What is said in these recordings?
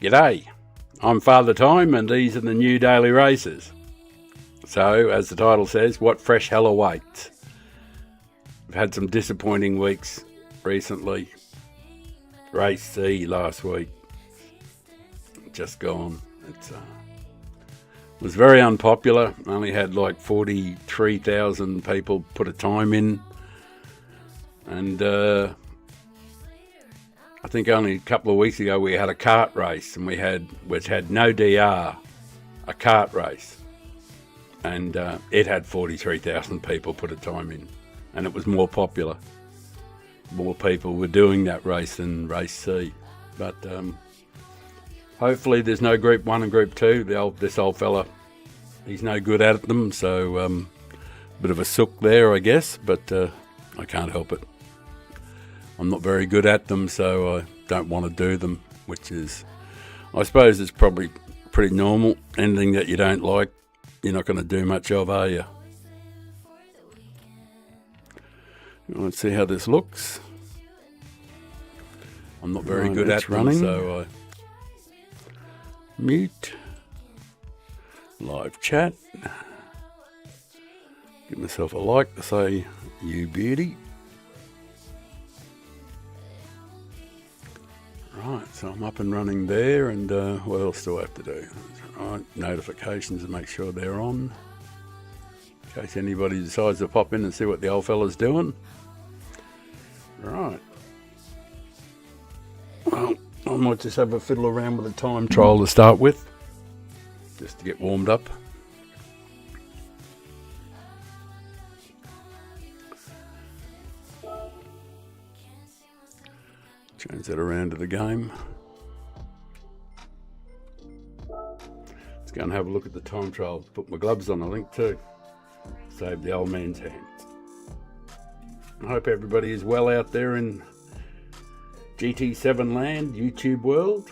G'day, I'm Father Time and these are the new daily races. So, as the title says, what fresh hell awaits? We've had some disappointing weeks recently. Race C last week, just gone. It was very unpopular. Only had like 43,000 people put a time in. And I think only a couple of weeks ago we had a kart race, and which had no DR, a kart race, and it had 43,000 people put a time in, and it was more popular. More people were doing that race than race C, but hopefully there's no Group 1 and Group 2. This old fella, he's no good at them, so bit of a sook there, I guess, but I can't help it. I'm not very good at them, so I don't want to do them, which is, I suppose it's probably pretty normal. Anything that you don't like, you're not going to do much of, are you? Let's see how this looks. I'm not very good at running, so I mute, live chat, give myself a like to say, you beauty. Right, so I'm up and running there, and what else do I have to do? Right, notifications to make sure they're on, in case anybody decides to pop in and see what the old fella's doing. Right. Well, I might just have a fiddle around with a time trial to start with, just to get warmed up. Change that around to the game. Let's go and have a look at the time trial. Put my gloves on, I think, too. Save the old man's hand. I hope everybody is well out there in GT7 land, YouTube world.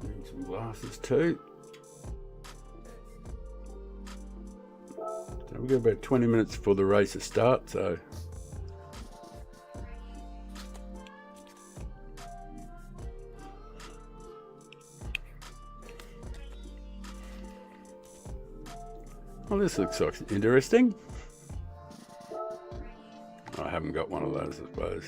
Need some glasses too. So we've got about 20 minutes before the race to start, so well, this looks interesting. I haven't got one of those, I suppose.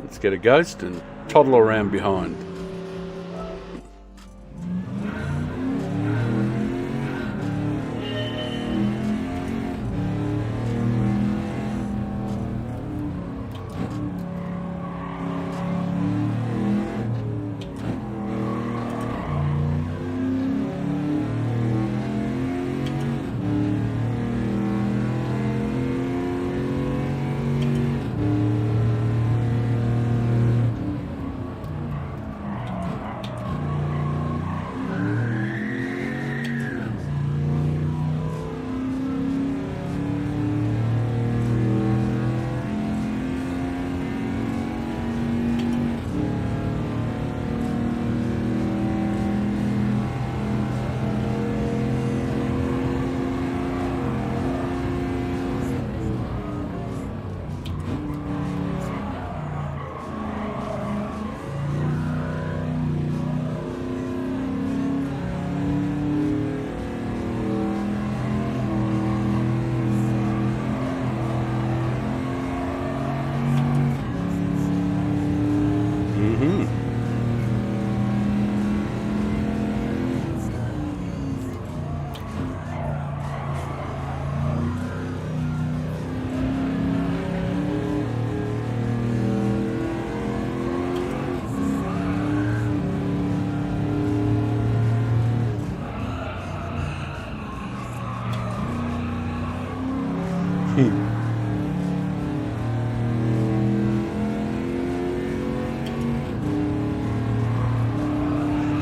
Let's get a ghost and toddle around behind.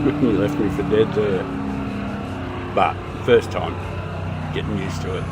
You left me for dead there. But first time, getting used to it.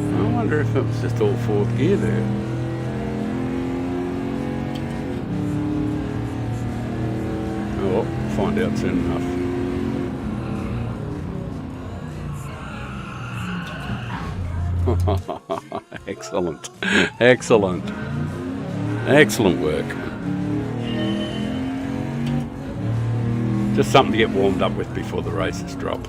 I wonder if it was just all fourth gear there. Oh, well, we'll find out soon enough. Excellent. Excellent. Excellent work. Just something to get warmed up with before the races drop.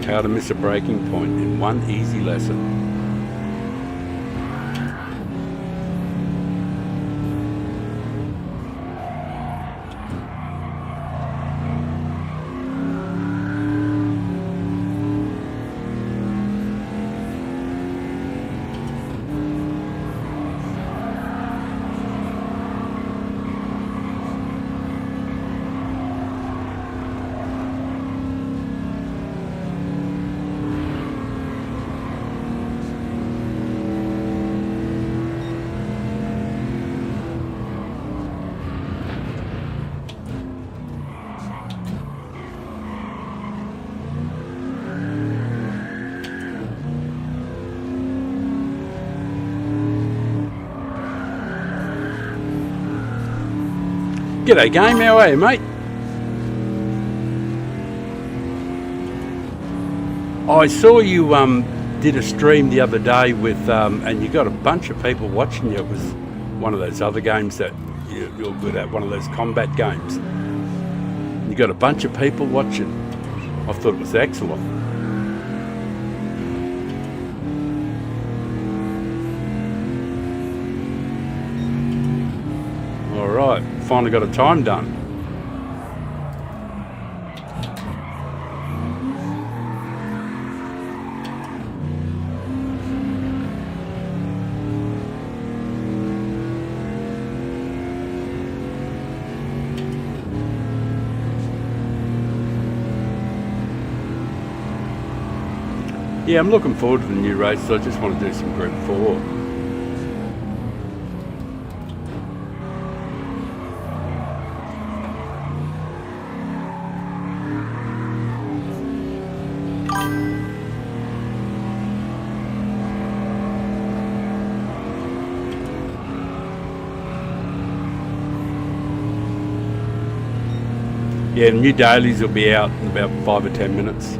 How to miss a breaking point in one easy lesson. G'day game, how are you mate? I saw you did a stream the other day with, and you got a bunch of people watching you. It was one of those other games that you're good at, one of those combat games. You got a bunch of people watching. I thought it was excellent. Alright, finally got a time done. Yeah, I'm looking forward to the new race, so I just want to do some Group 4. Yeah, new dailies will be out in about 5 or 10 minutes.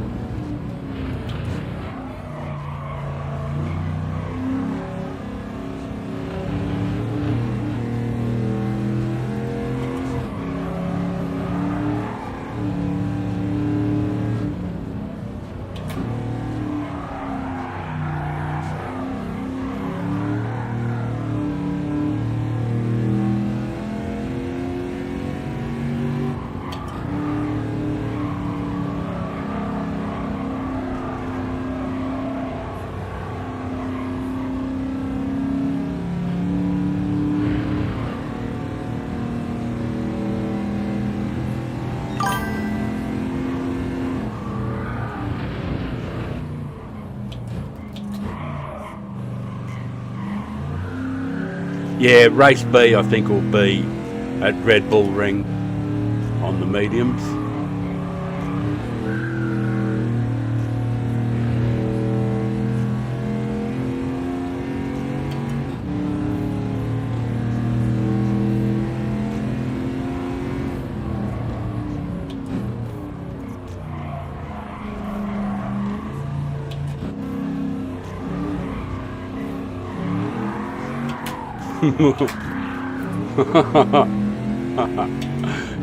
Yeah, race B I think will be at Red Bull Ring on the mediums.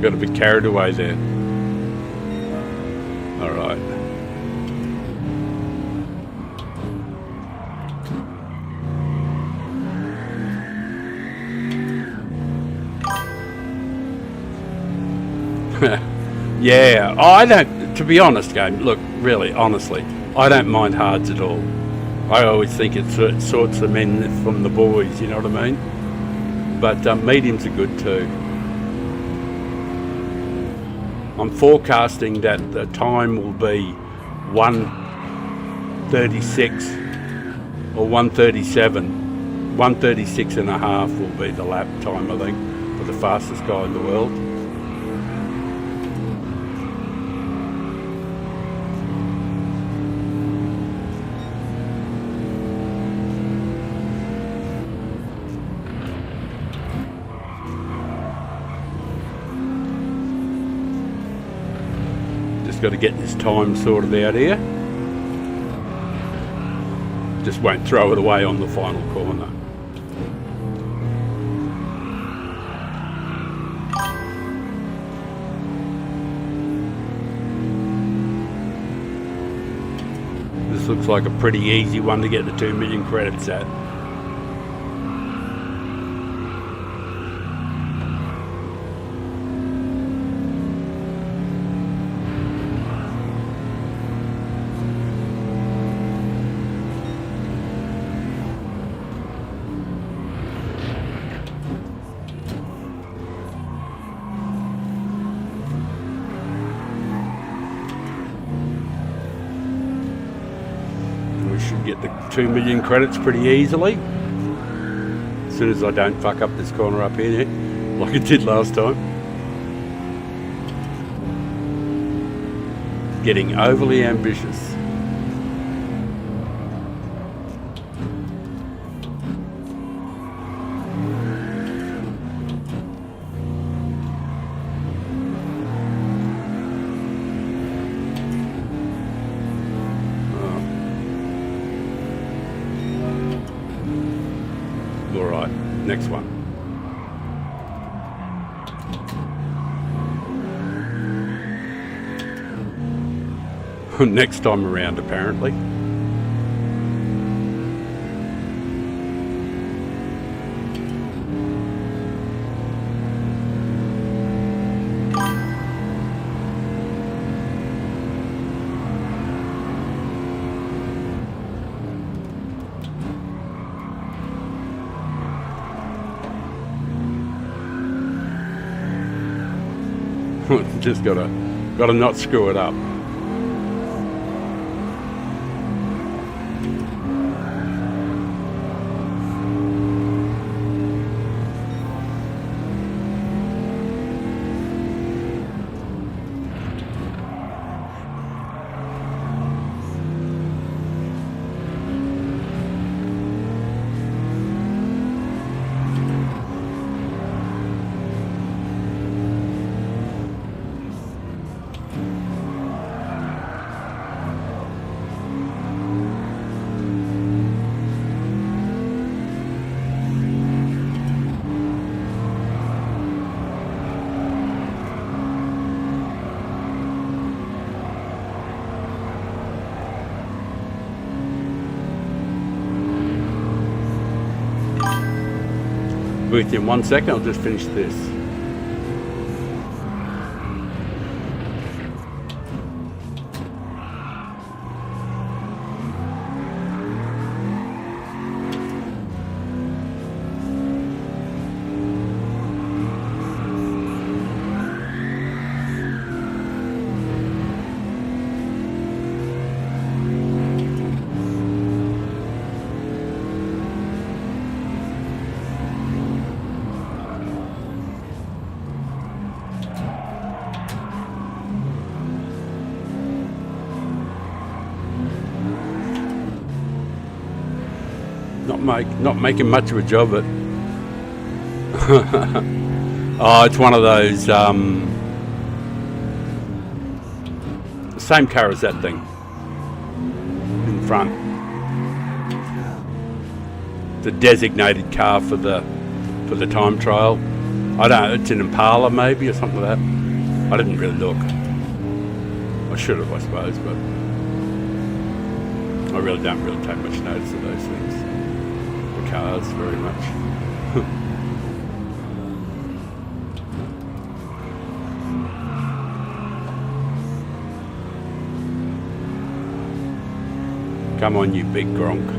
Got a bit carried away there. All right. Yeah, I don't, to be honest, game, look, really, honestly, I don't mind hards at all. I always think it sorts the men from the boys, you know what I mean? But mediums are good too. I'm forecasting that the time will be 1:36 or 1:37. 1:36 and a half will be the lap time, I think, for the fastest guy in the world. Got to get this time sorted out here. Just won't throw it away on the final corner. This looks like a pretty easy one to get the 2 million credits at. Should get the 2 million credits pretty easily. As soon as I don't fuck up this corner up here, like I did last time. Getting overly ambitious. Alright, next one. Next time around, apparently. Just gotta not screw it up. With you in 1 second, I'll just finish this. not making much of a job of it. Oh, it's one of those same car as that thing in front. The designated car for the time trial. I don't know, it's an Impala maybe or something like that. I didn't really look. I should have, I suppose, but I really don't take much notice of those things. The cars very much. Come on, you big Gronk.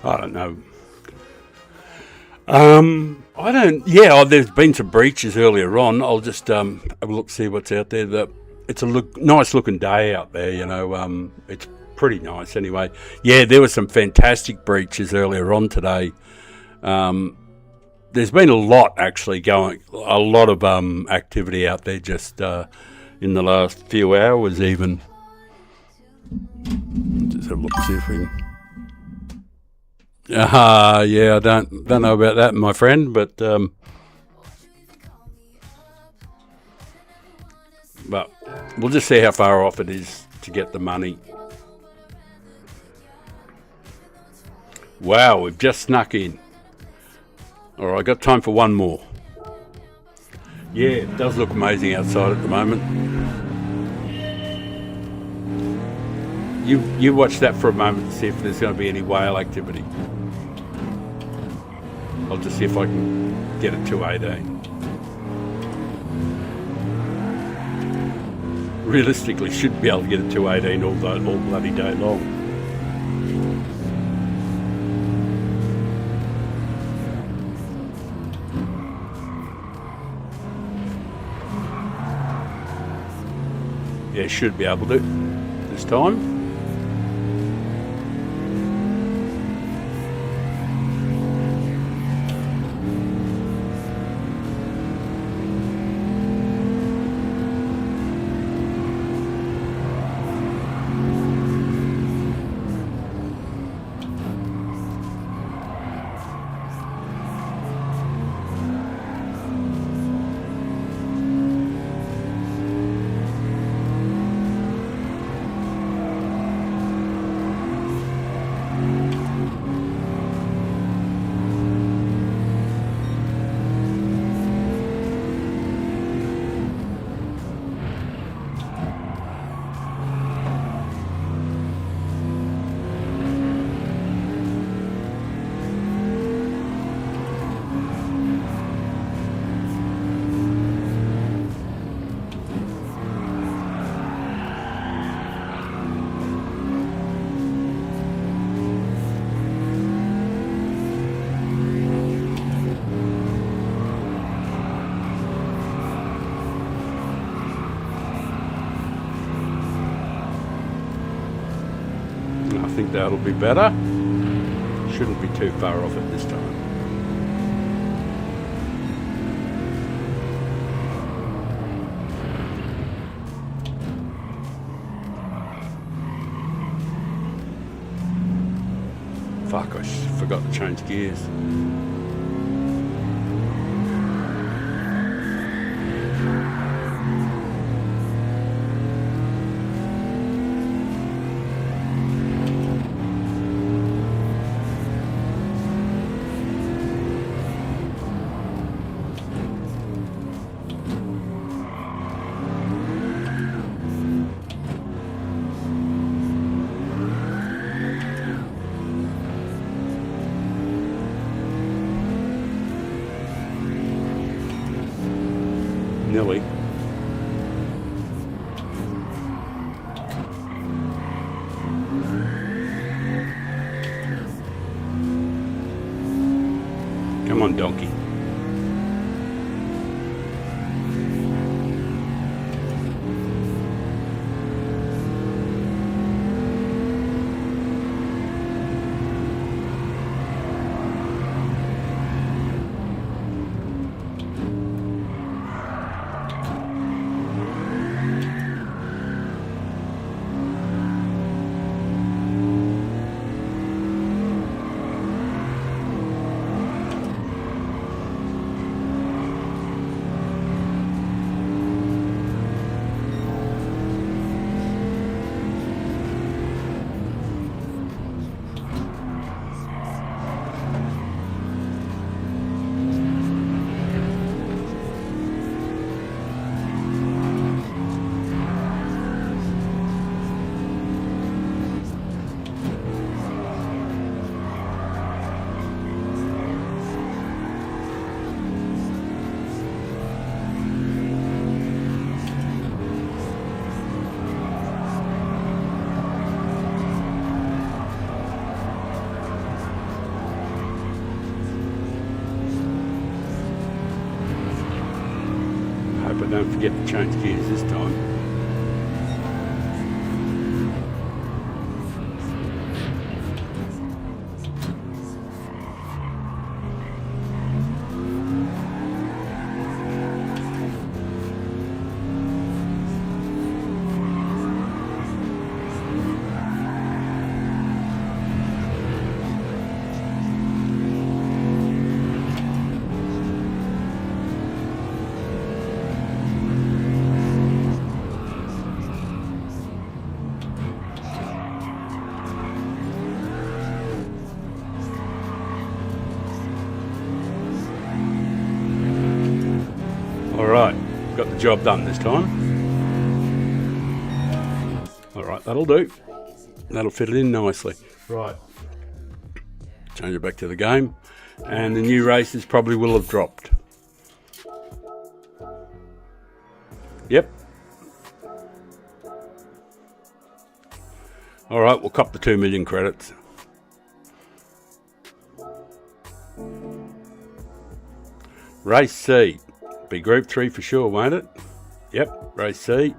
I don't know. I don't. Yeah, there's been some breaches earlier on. I'll just have a look, see what's out there. It's a nice looking day out there. You know, it's pretty nice anyway. Yeah, there were some fantastic breaches earlier on today. There's been a lot actually going, a lot of activity out there just in the last few hours even. Just have a look, see if we can. Yeah, I don't know about that, my friend, but we'll just see how far off it is to get the money. Wow, we've just snuck in. All right, got time for one more. Yeah, it does look amazing outside at the moment. You watch that for a moment to see if there's going to be any whale activity. I'll just see if I can get it to 18. Realistically, should be able to get it to 18 all bloody day long. Yeah, should be able to this time. think that'll be better. Shouldn't be too far off it this time. Fuck, I forgot to change gears. Nearly. Come on, donkey. Hope I don't forget to change gears this time. Alright, got the job done this time. Alright, that'll do. That'll fit it in nicely. Right. Change it back to the game. And the new races probably will have dropped. Yep. Alright, we'll cop the 2 million credits. Race C. Be Group 3 for sure, won't it? Yep, Race C.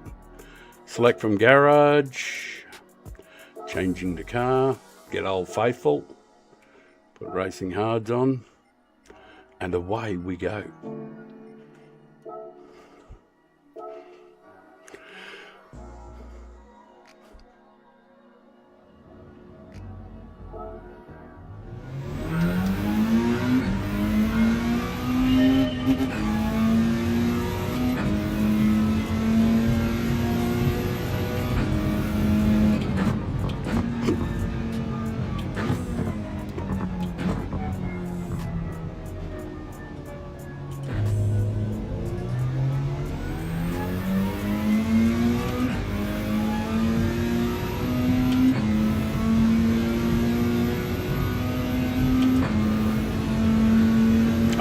Select from garage. Changing the car. Get Old Faithful. Put Racing Hards on. And away we go.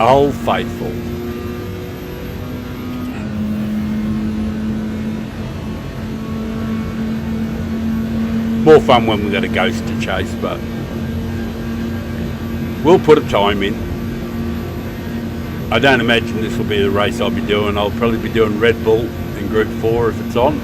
Old Faithful. More fun when we got a ghost to chase, but we'll put a time in. I don't imagine this will be the race I'll be doing. I'll probably be doing Red Bull in Group 4 if it's on.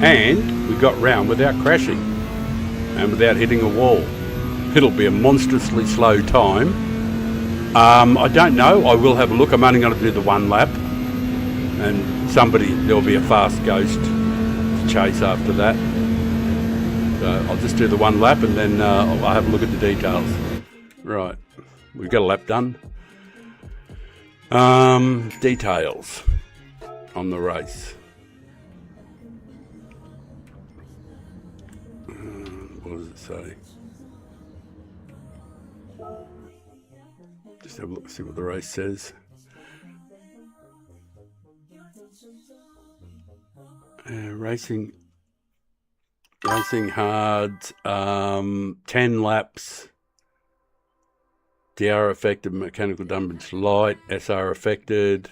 And we got round without crashing and without hitting a wall. It'll be a monstrously slow time. I don't know. I will have a look. I'm only going to do the one lap. And there'll be a fast ghost to chase after that. So I'll just do the one lap and then I'll have a look at the details. Right. We've got a lap done. Details on the race. What does it say? Just have a look, see what the race says. Racing hard. 10 laps. DR affected, mechanical damage light, SR affected.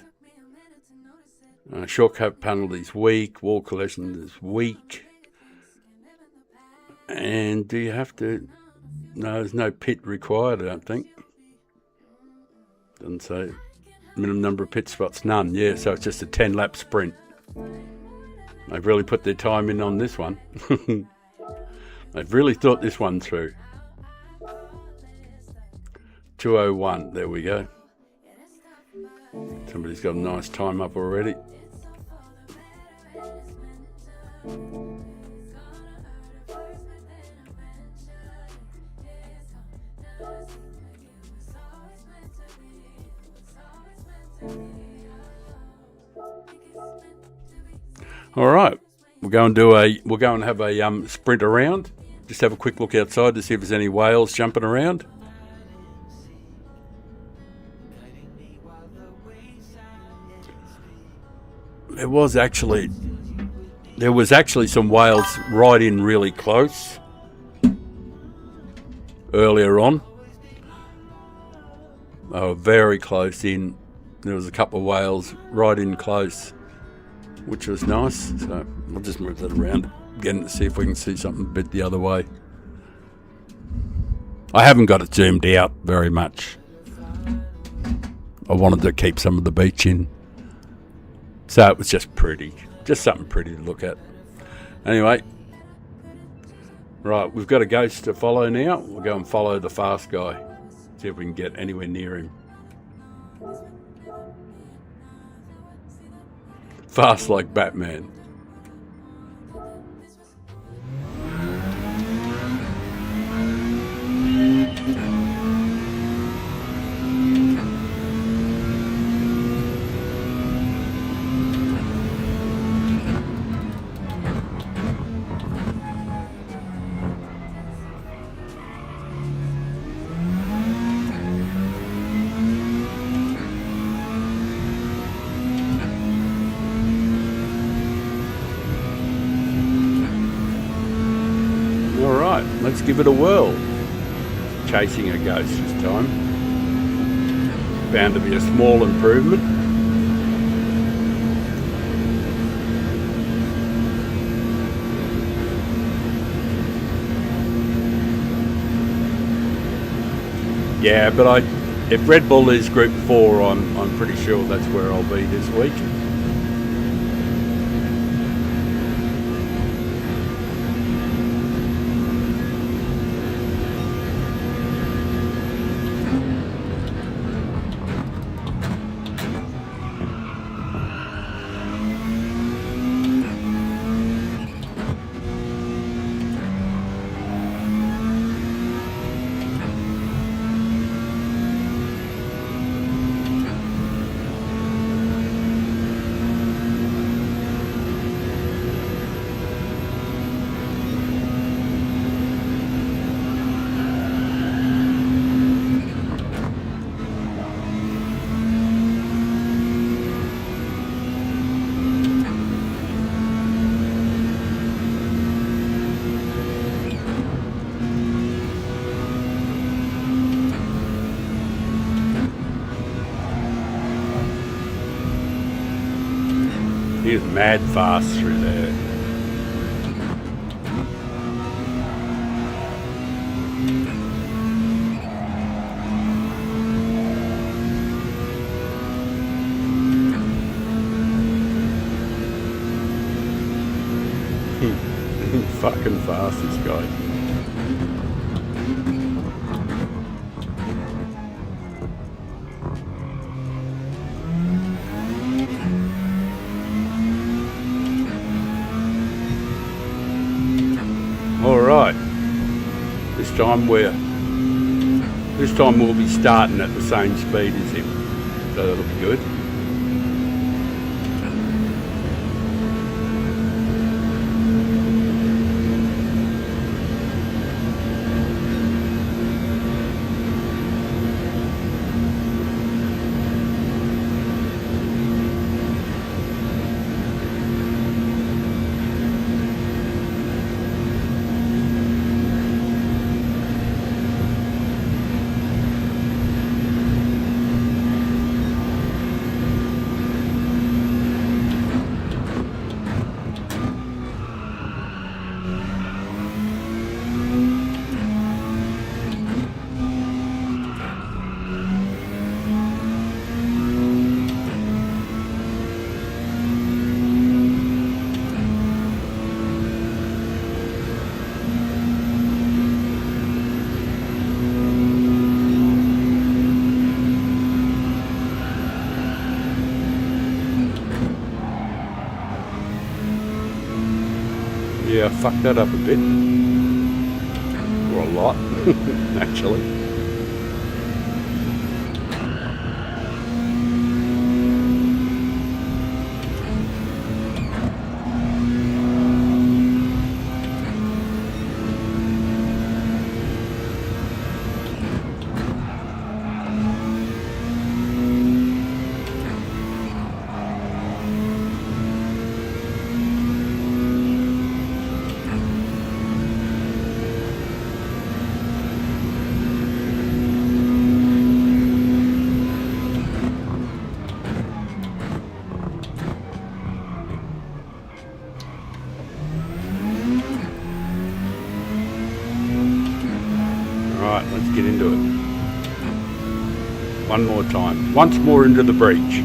Shortcut penalties weak, wall collision is weak. And do you have to... No, there's no pit required, I don't think. Doesn't say. Minimum number of pit spots, none. Yeah, so it's just a 10-lap sprint. They've really put their time in on this one. They've really thought this one through. 2:01, there we go. Somebody's got a nice time up already. All right, we'll go and have a sprint around. Just have a quick look outside to see if there's any whales jumping around. There was actually some whales right in really close earlier on. They were very close in. There was a couple of whales right in close, which was nice. So I'll just move that around again to see if we can see something a bit the other way. I haven't got it zoomed out very much. I wanted to keep some of the beach in. So it was just pretty. Just something pretty to look at. Anyway. Right, we've got a ghost to follow now. We'll go and follow the fast guy. See if we can get anywhere near him. Fast like Batman. Let's give it a whirl. Chasing a ghost this time. Bound to be a small improvement. Yeah, but if Red Bull is Group 4, I'm pretty sure that's where I'll be this week. He was mad fast through there. fucking fast, this guy. Alright. This time we'll be starting at the same speed as him. So that'll be good. Yeah, I fucked that up a bit. Or a lot, actually. Alright, let's get into it. One more time. Once more into the breach.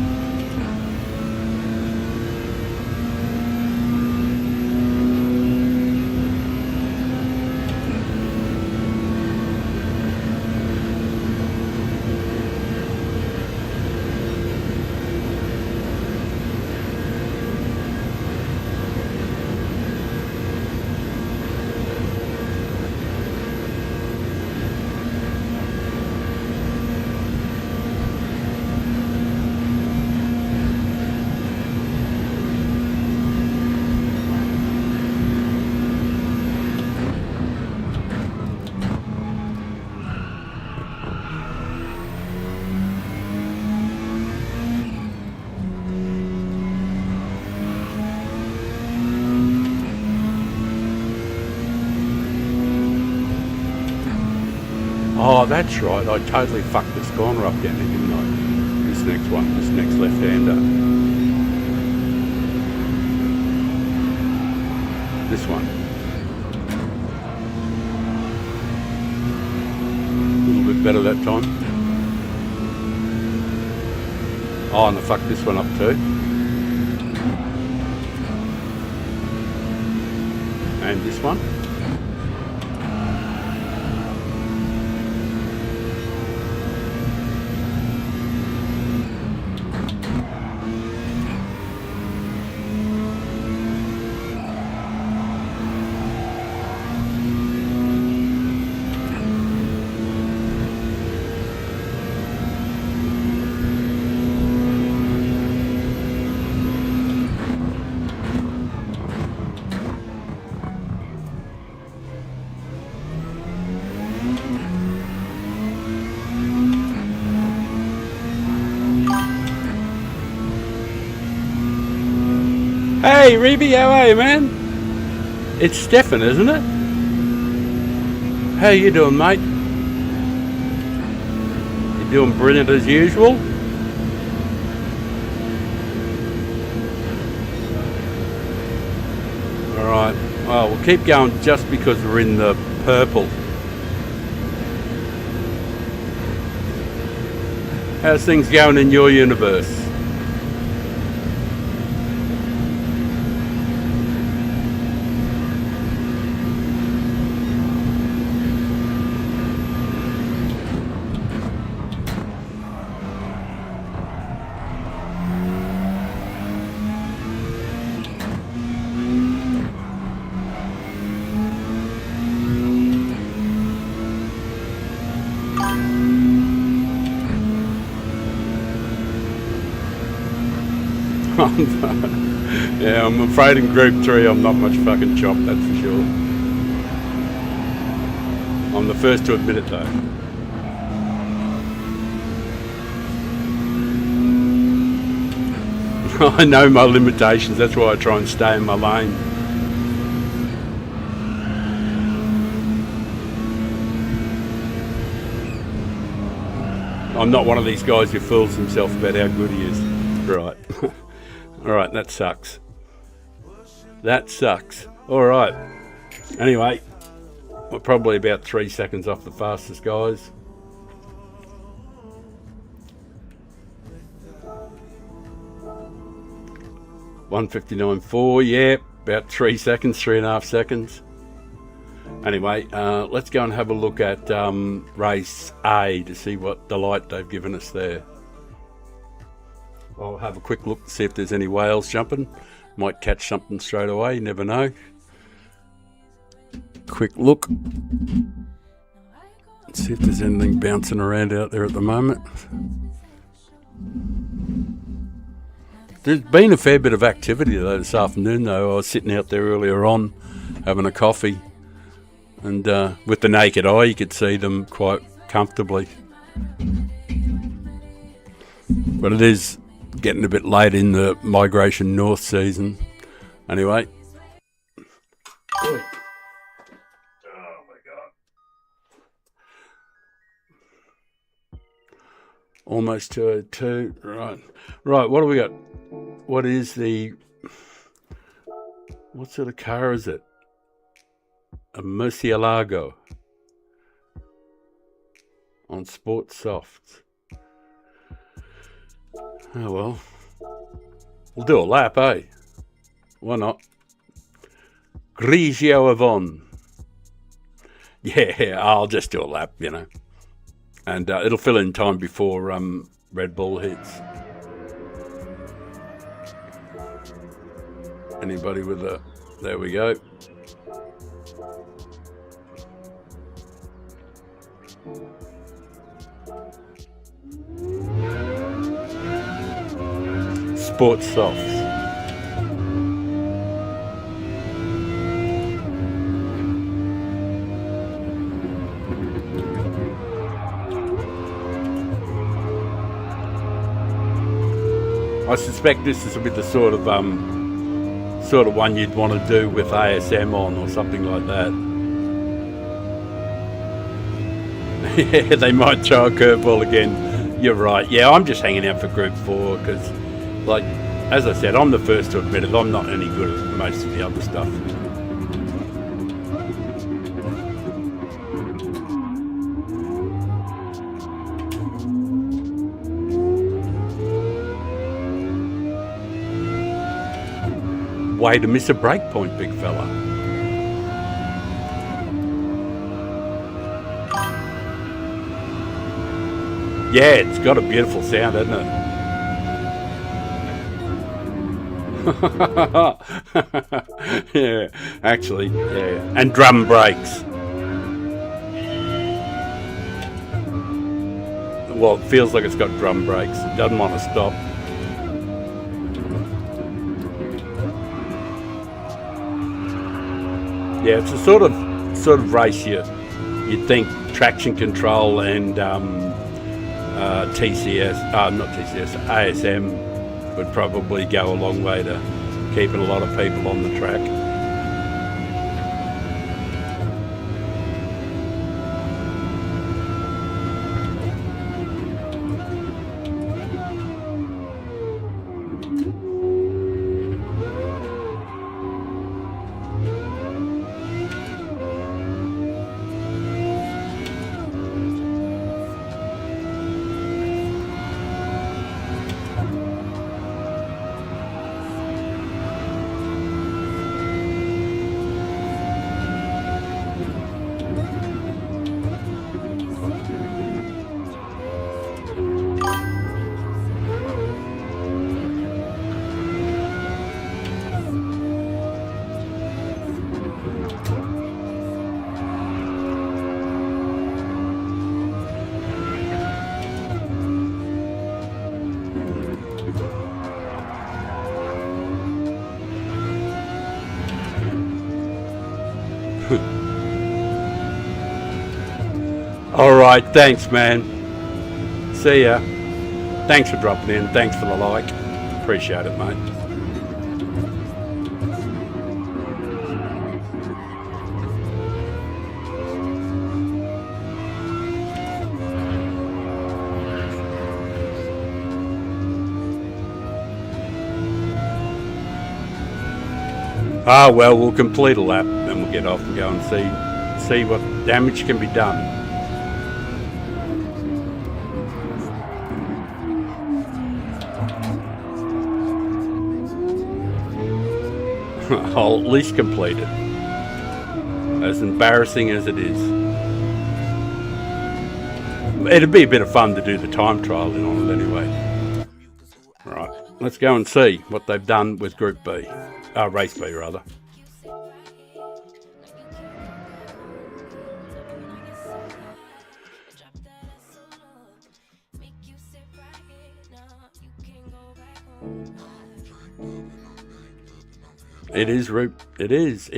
Oh, that's right. I totally fucked this corner up down there, didn't I? This next one, this next left-hander. This one. A little bit better that time. Oh, and I fucked this one up too. And this one. Hey, Reeby, how are you, man? It's Stefan, isn't it? How you doing, mate? You doing brilliant as usual? Alright, well, we'll keep going just because we're in the purple. How's things going in your universe? Yeah, I'm afraid in Group 3 I'm not much fucking chop, that's for sure. I'm the first to admit it though. I know my limitations, that's why I try and stay in my lane. I'm not one of these guys who fools himself about how good he is. Right. Alright, that sucks. That sucks. Alright. Anyway, we're probably about 3 seconds off the fastest guys. $1:59.4, yeah, about 3 seconds, 3.5 seconds. Anyway, let's go and have a look at race A to see what delight they've given us there. I'll have a quick look to see if there's any whales jumping. Might catch something straight away, you never know. Quick look. Let's see if there's anything bouncing around out there at the moment. There's been a fair bit of activity though this afternoon though. I was sitting out there earlier on having a coffee, and with the naked eye you could see them quite comfortably. But it is getting a bit late in the migration north season. Anyway. Oi. Oh my god. Almost 202. Right. Right, what do we got? What sort of car is it? A Murcielago on Sport Soft. Oh well, we'll do a lap, eh? Why not? Grigio Avon. Yeah, I'll just do a lap, you know, and it'll fill in time before Red Bull hits. Anybody with a... There we go. Sport Softs. I suspect this is a bit the sort of one you'd want to do with ASM on or something like that. Yeah, they might throw a curveball again. You're right. Yeah, I'm just hanging out for Group 4 because, like, as I said, I'm the first to admit it. I'm not any good at most of the other stuff. Way to miss a break point, big fella. Yeah, it's got a beautiful sound, hasn't it? Yeah, actually, yeah. And drum brakes. Well, it feels like it's got drum brakes. It doesn't want to stop. Yeah, it's a sort of race you'd think traction control and ASM would probably go a long way to keeping a lot of people on the track. All right, thanks, man. See ya. Thanks for dropping in. Thanks for the like. Appreciate it, mate. Ah, well, we'll complete a lap, then we'll get off and go and see what damage can be done. I'll at least complete it. As embarrassing as it is. It'd be a bit of fun to do the time trialing on it anyway. Right, let's go and see what they've done with Group B. Race B, rather. It is route. It is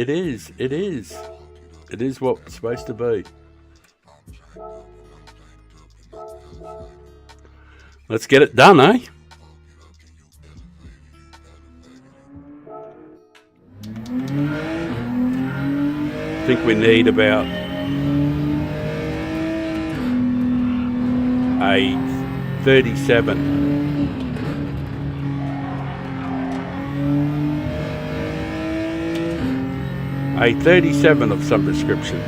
what it's supposed to be. Let's get it done, eh? I think we need about a 37. A 37 of some description.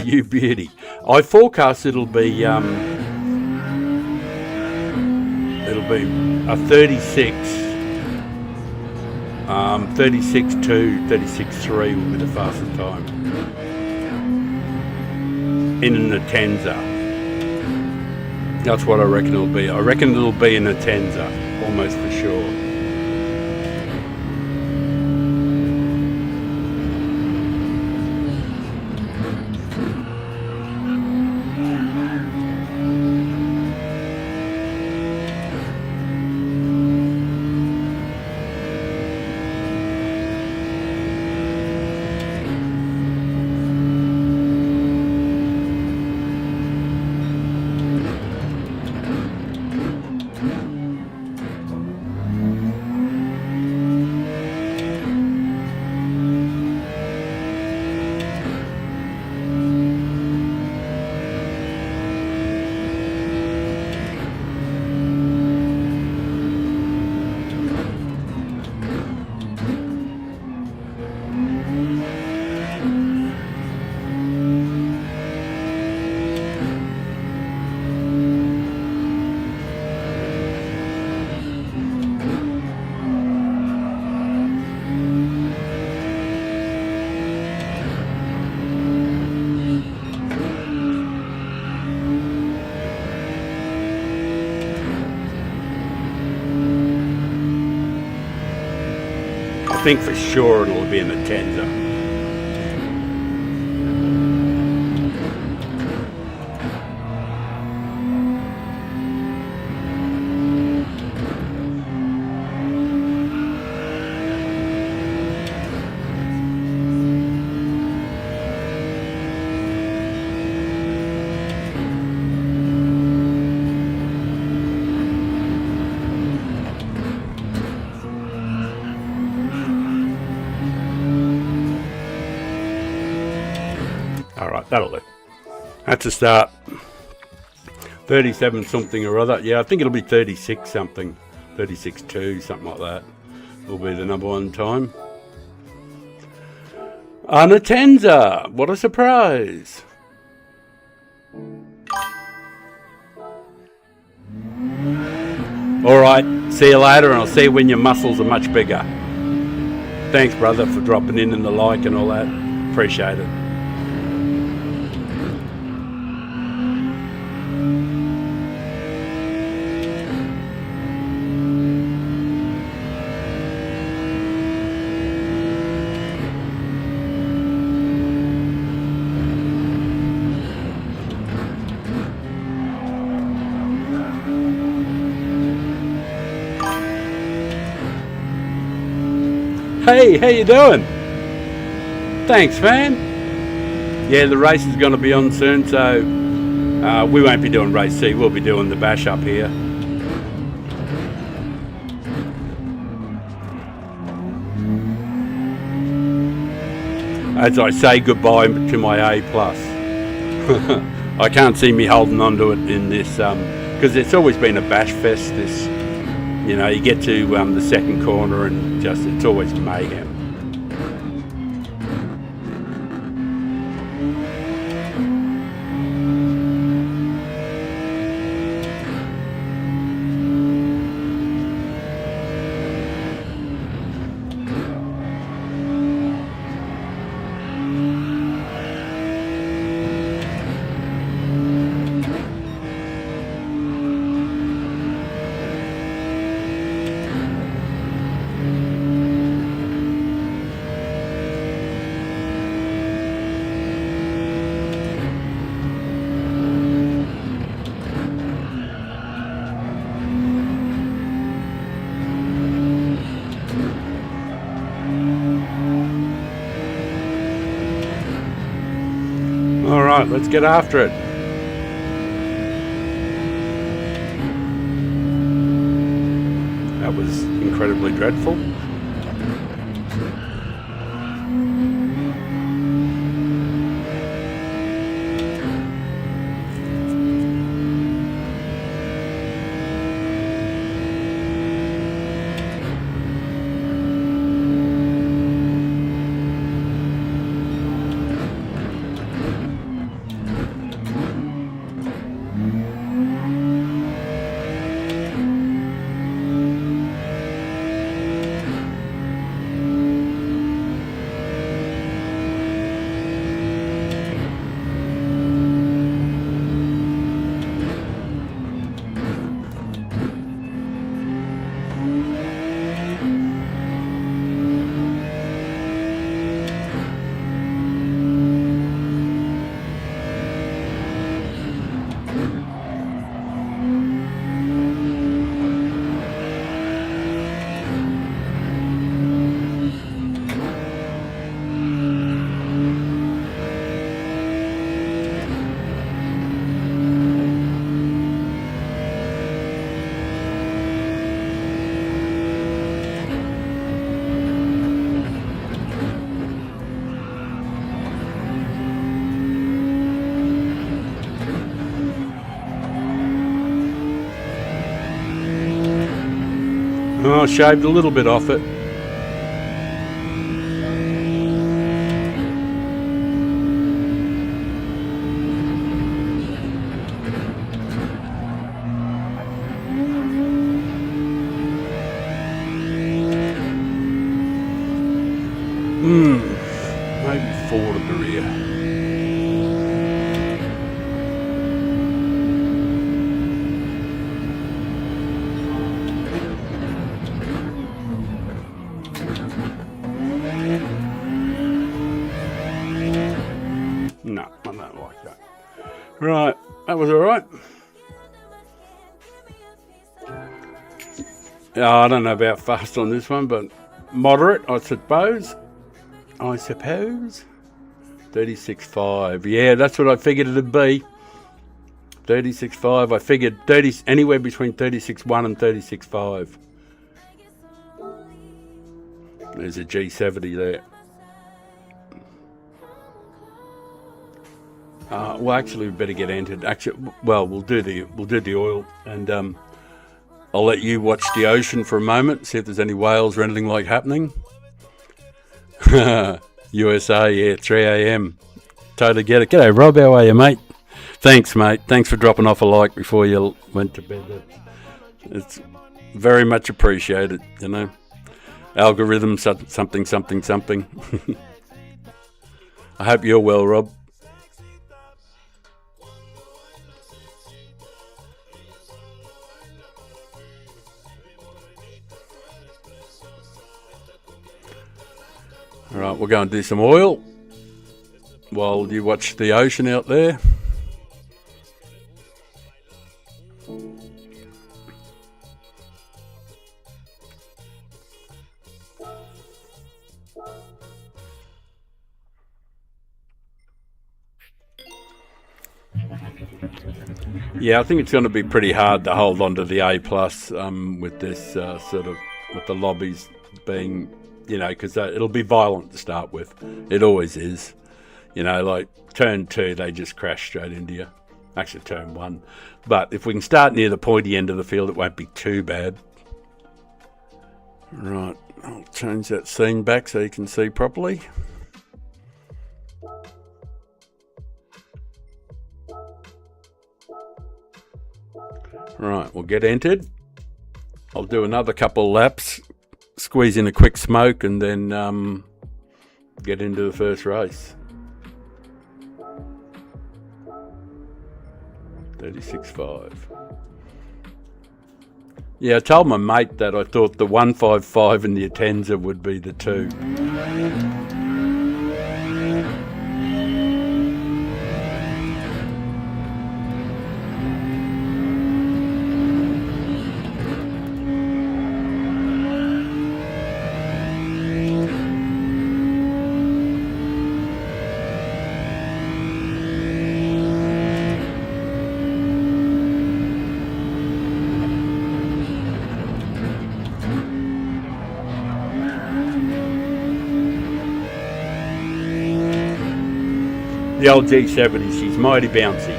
You beauty. I forecast it'll be a 36. 36.2, 36.3 will be the fastest time in an Atenza. That's what I reckon it'll be. I reckon it'll be an Atenza, almost for sure. I think for sure it'll be in the Atenza. Alright, that'll do. That's a start. 37 something or other. Yeah, I think it'll be 36 something. 36.2, something like that. Will be the number one time. An Atenza! What a surprise! Alright, see you later, and I'll see you when your muscles are much bigger. Thanks, brother, for dropping in and the like and all that. Appreciate it. Hey, how you doing? Thanks, man. Yeah, the race is going to be on soon, so we won't be doing race C. We'll be doing the bash up here. As I say goodbye to my A+. I can't see me holding on to it in this, because it's always been a bash fest, this, you know, you get to the second corner and just, it's always mayhem. Alright, let's get after it. That was incredibly dreadful. Oh, shaved a little bit off it. Maybe 4 to the rear. No, I don't like that. Right, that was alright. I don't know about fast on this one, but moderate, I suppose. 36.5. Yeah, that's what I figured it'd be. 36.5. I figured anywhere between 36.1 and 36.5. There's a G70 there. Well, actually, we better get entered. Actually, well, we'll do the oil, and I'll let you watch the ocean for a moment, see if there's any whales or anything like happening. USA, yeah, 3 a.m. Totally get it. G'day, Rob. How are you, mate? Thanks, mate. Thanks for dropping off a like before you went to bed. It's very much appreciated, you know. Algorithm, something. I hope you're well, Rob. All right, we're going to do some oil while you watch the ocean out there. Yeah, I think it's going to be pretty hard to hold on to the A plus with this sort of, with the lobbies being, because it'll be violent to start with. It always is. Like turn 2, they just crash straight into you. Actually, turn 1. But if we can start near the pointy end of the field, it won't be too bad. Right, I'll change that scene back so you can see properly. Right, we'll get entered. I'll do another couple laps, squeeze in a quick smoke, and then get into the first race. 36.5. Yeah, I told my mate that I thought the 155 and the Atenza would be the two. The old G70, she's mighty bouncy.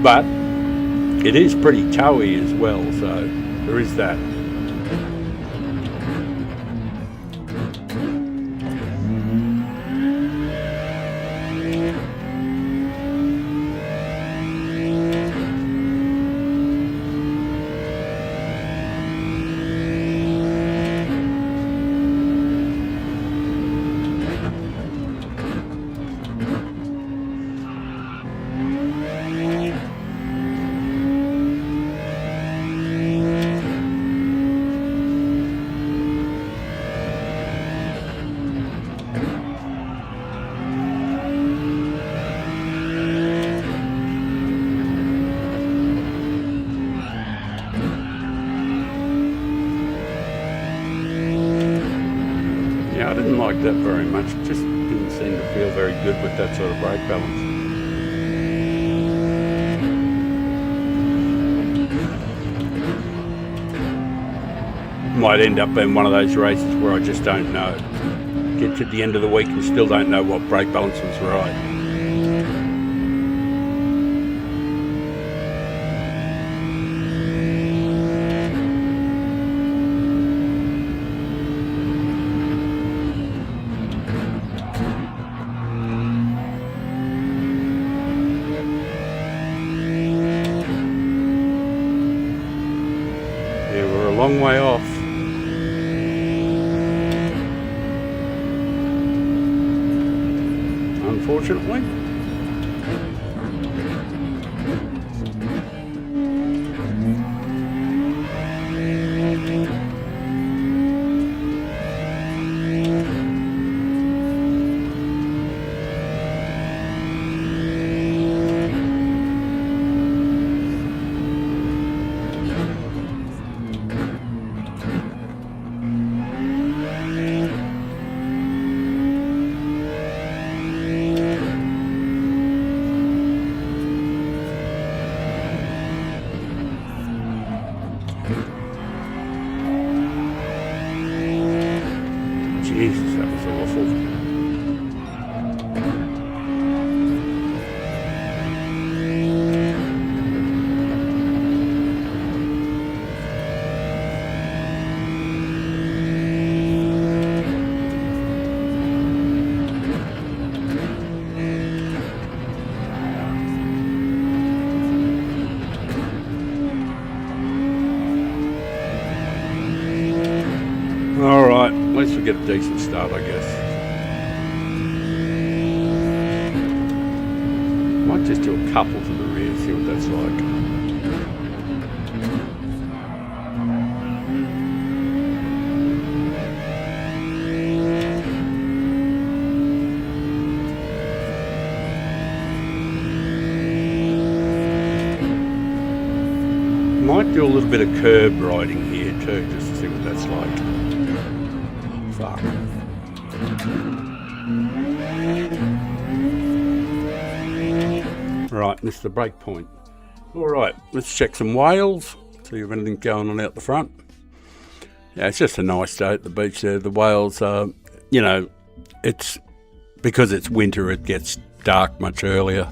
But it is pretty towy as well, so there is that. I didn't like that very much. It just didn't seem to feel very good with that sort of brake balance. Might end up being one of those races where I just don't know. Get to the end of the week and still don't know what brake balance was right. We're a long way off. Unfortunately. Jesus, that was awful. Alright, at least we get a decent start, I guess. Might just do a couple to the rear, see what that's like. Might do a little bit of curb riding here too, just to see what that's like. Fuck. Right, missed the break point. All right, let's check some whales, see if anything's going on out the front. Yeah, it's just a nice day at the beach there. The whales are, it's because it's winter, it gets dark much earlier.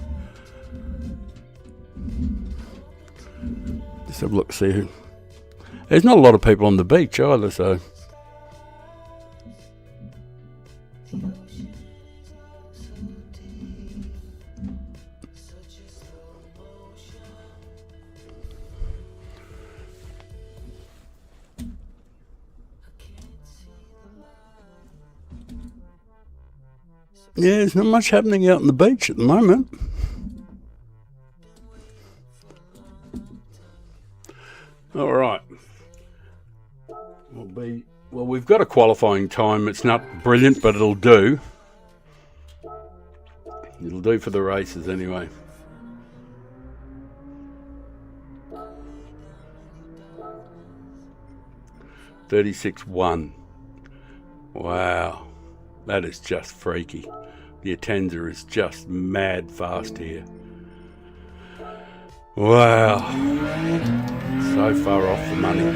Just have a look, see. There's not a lot of people on the beach either, so. Yeah, there's not much happening out on the beach at the moment. All right. Well, we've got a qualifying time. It's not brilliant, but it'll do. It'll do for the races anyway. $36.1. Wow. That is just freaky. The Atenza is just mad fast here. Wow. So far off the money.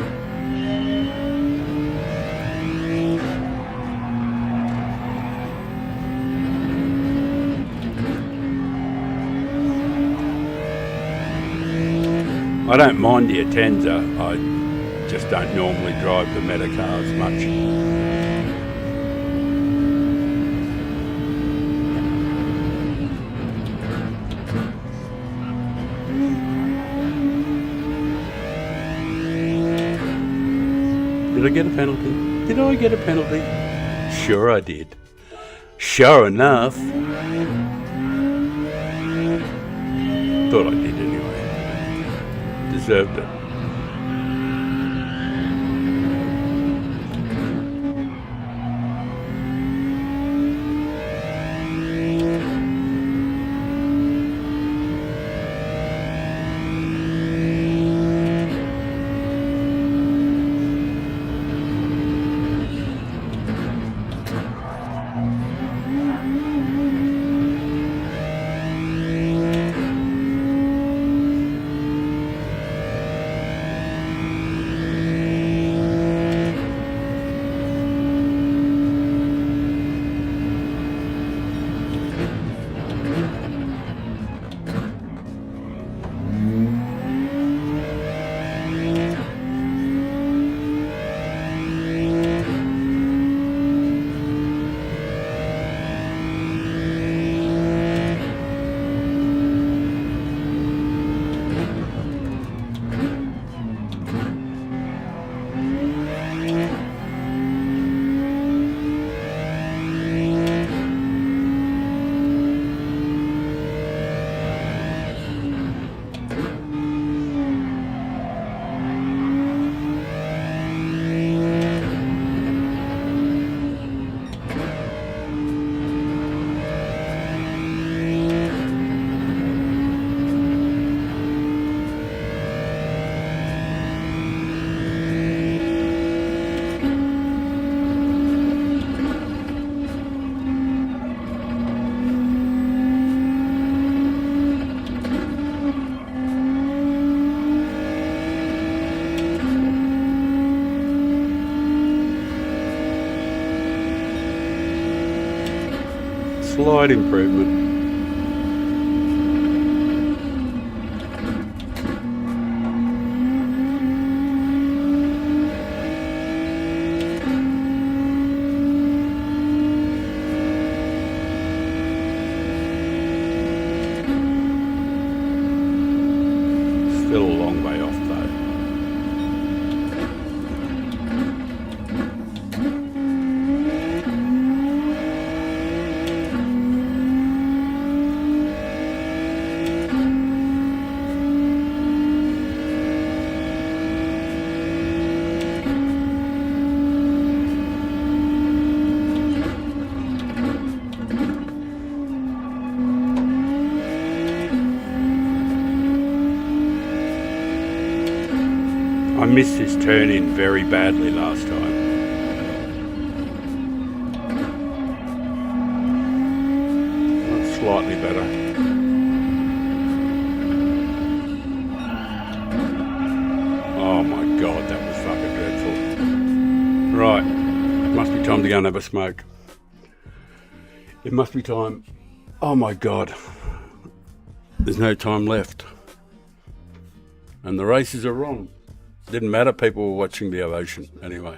I don't mind the Atenza. I just don't normally drive the Metacars much. Did I get a penalty? Did I get a penalty? Sure I did. Sure enough. Thought I did anyway. Deserved it. Slight improvement. Still a long way off though. I missed this turn in very badly last time. That's slightly better. go and have a smoke. It must be time. Oh my God. There's no time left. And the races are wrong. Didn't matter, people were watching the Ovation anyway.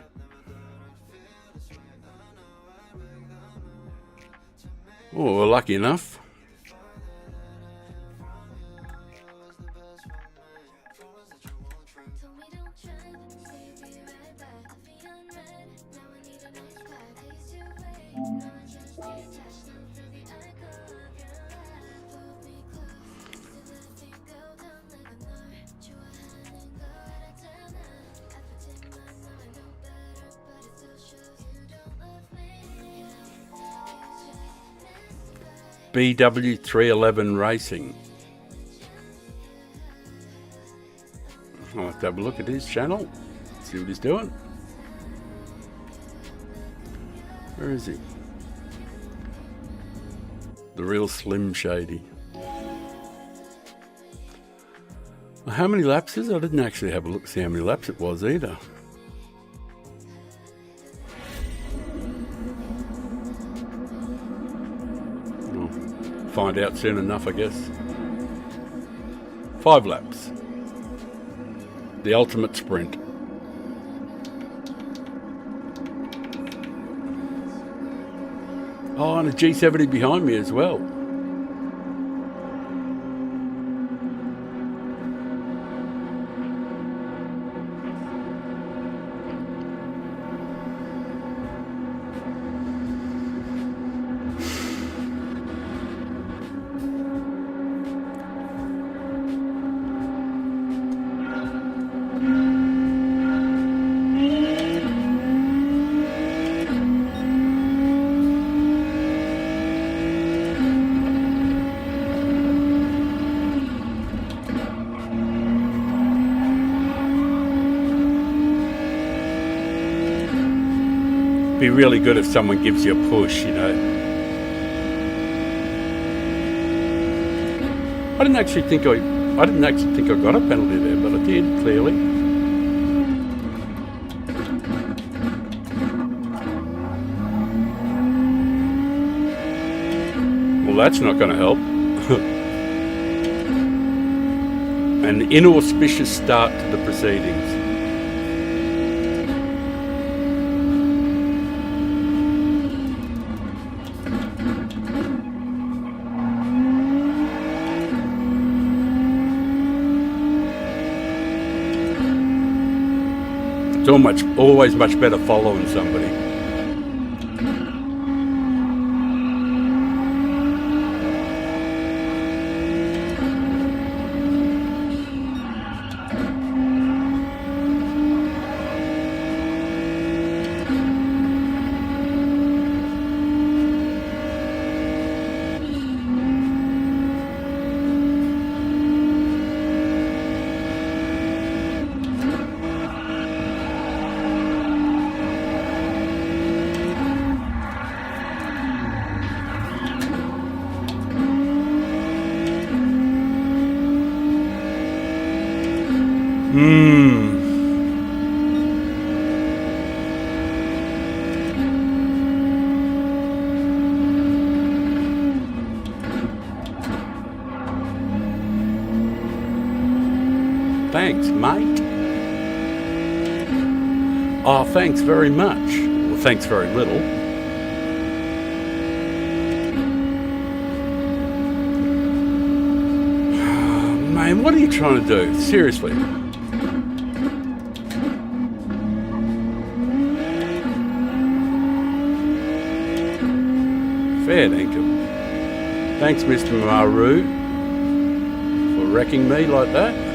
Oh, we're lucky enough. BW311 Racing. I'll have to have a look at his channel, see what he's doing. Where is he? The real Slim Shady. Well, how many laps is it? I didn't actually have a look to see how many laps it was either. Find out soon enough, I guess. 5 laps. The ultimate sprint. Oh, and a G70 behind me as well. Be really good if someone gives you a push, you know. I didn't actually think I got a penalty there, but I did, clearly. Well, that's not going to help. An inauspicious start to the proceedings. It's always much better following somebody. Thanks, mate. Oh, thanks very much. Well, thanks very little. Man, what are you trying to do? Seriously. Fair dinkum. Thanks, Mr. Maru, for wrecking me like that.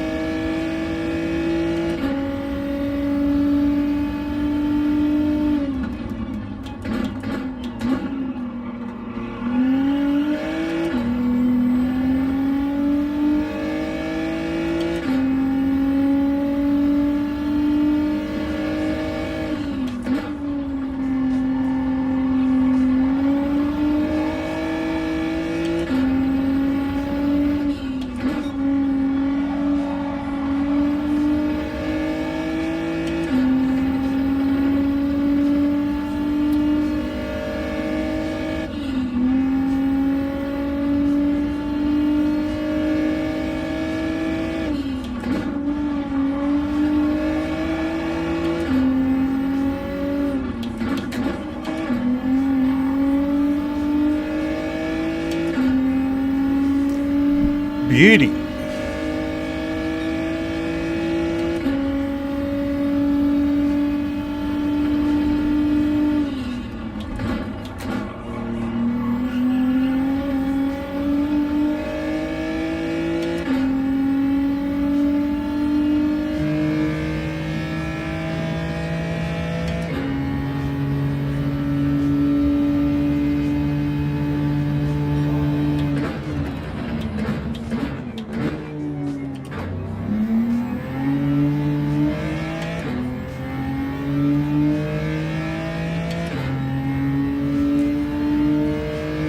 beauty.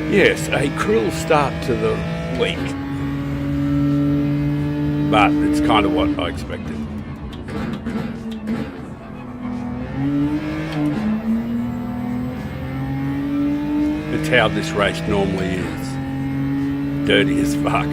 Yes, a cruel start to the week, but it's kind of what I expected. It's how this race normally is. Dirty as fuck.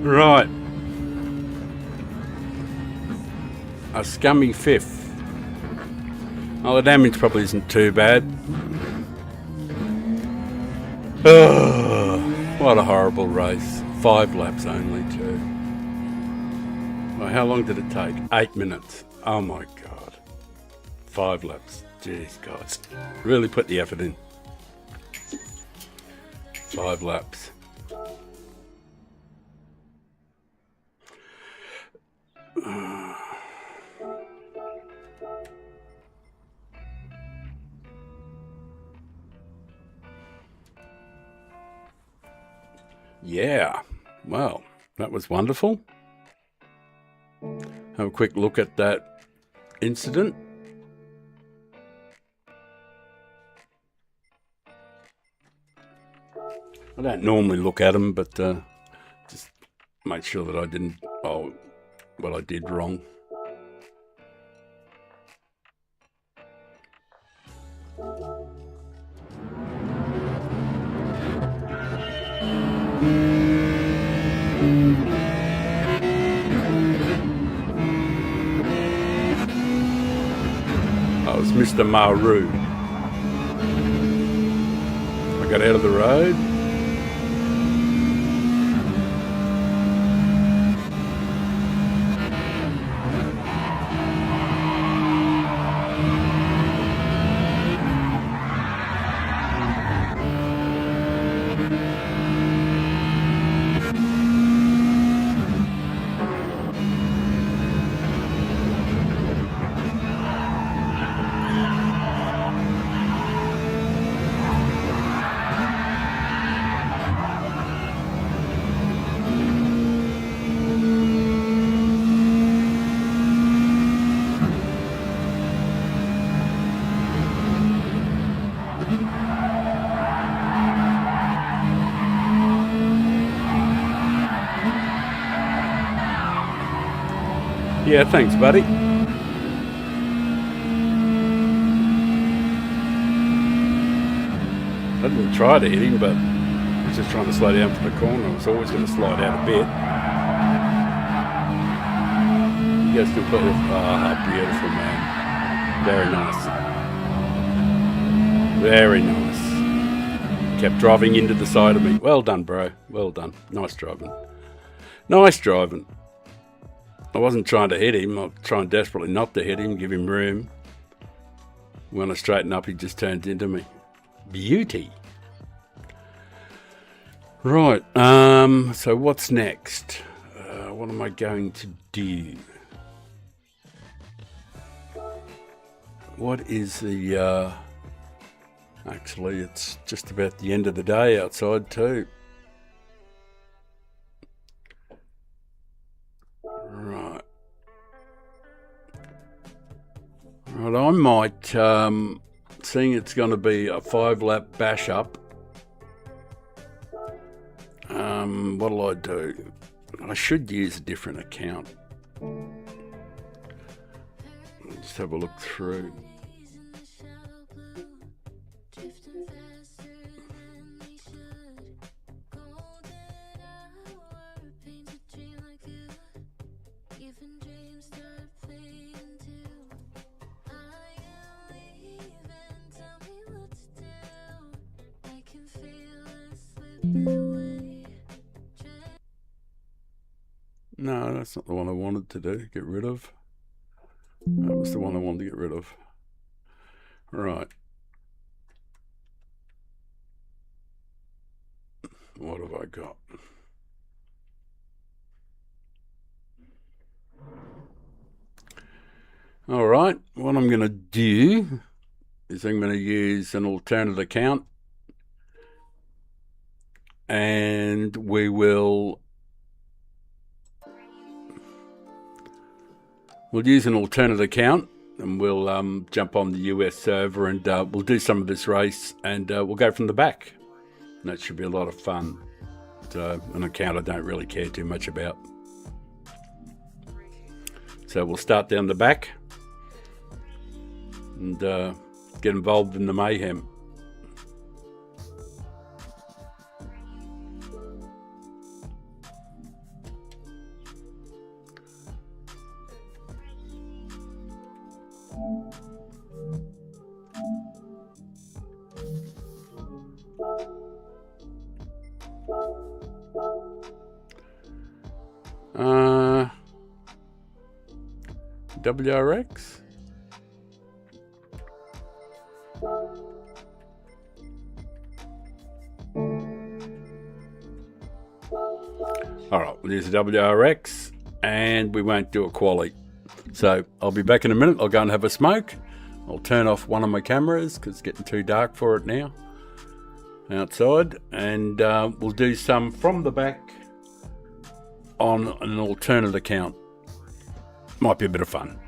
Right. A scummy fifth. Oh, the damage probably isn't too bad. Oh, what a horrible race. 5 laps only too. Well, how long did it take? 8 minutes. Oh my God. 5 laps. Jeez, guys. Really put the effort in. 5 laps. Yeah, well, that was wonderful. Have a quick look at that incident. I don't normally look at them, but just make sure that I didn't, what I did wrong. I was Mr. Maru. I got out of the road. Yeah, thanks, buddy. I didn't try to hit him, but I was just trying to slow down for the corner. I was always going to slide out a bit. You guys completely... Oh, beautiful, man. Very nice. Very nice. Kept driving into the side of me. Well done, bro. Well done. Nice driving. Nice driving. I wasn't trying to hit him. I was trying desperately not to hit him, give him room. When I straighten up, he just turns into me. Beauty. Right, so what's next? What am I going to do? What is the... Actually, it's just about the end of the day outside too. Right. Right, I might, seeing it's going to be a 5-lap bash up, what'll I do? I should use a different account. Just have a look through. No, that's not the one I wanted to do, get rid of. That was the one I wanted to get rid of. Right. What have I got? All right, what I'm going to do is I'm going to use an alternate account, and we'll use an alternate account, and we'll jump on the US server, and we'll do some of this race, and we'll go from the back. And that should be a lot of fun. So, an account I don't really care too much about. So we'll start down the back and get involved in the mayhem. WRX. Alright, we'll use the WRX and we won't do a quali. So I'll be back in a minute. I'll go and have a smoke. I'll turn off one of my cameras because it's getting too dark for it now outside, and we'll do some from the back on an alternate account. Might be a bit of fun.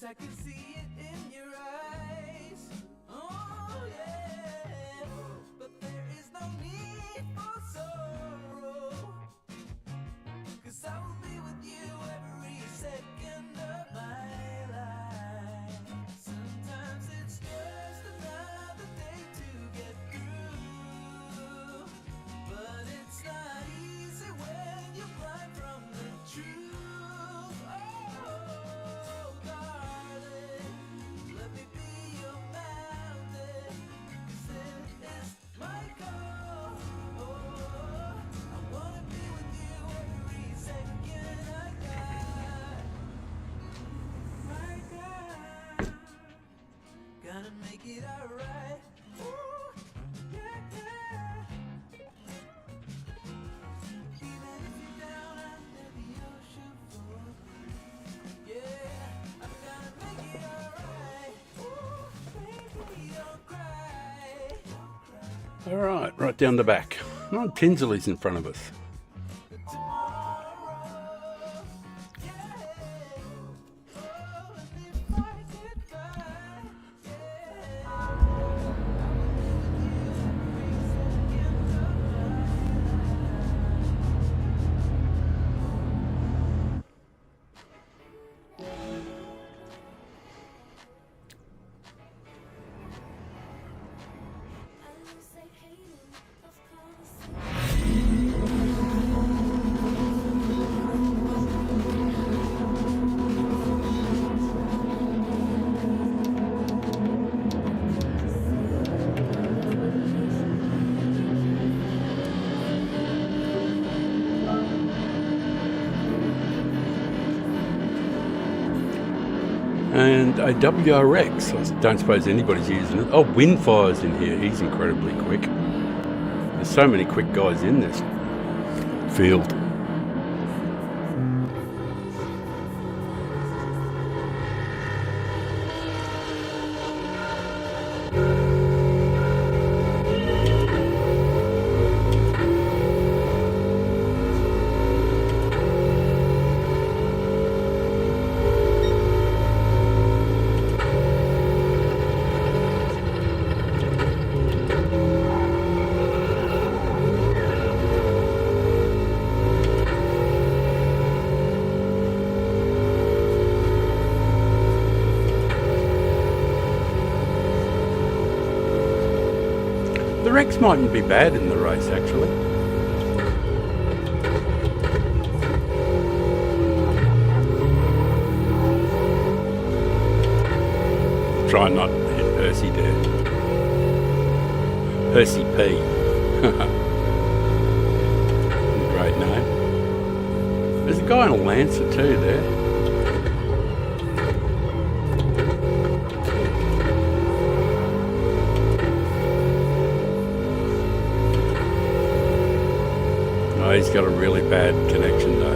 I can see it in your eyes. Oh yeah, but there is no need for sorrow, 'cause I will be with you every second of my life. Sometimes it's just another day to get through, but it's not easy when you're blind from the truth. Gonna make it alright. Ooh, yeah, yeah. Even if you're down under the ocean floor, yeah, I'm gonna make it alright. All right down the back. Oh, Tinsley's in front of us. And a WRX. I don't suppose anybody's using it. Oh, Windfire's in here. He's incredibly quick. There's so many quick guys in this field. The Rex mightn't be bad in the race, actually. Try not to hit Percy there. Percy P. Great name. There's a guy on a Lancer too there. Oh, he's got a really bad connection though.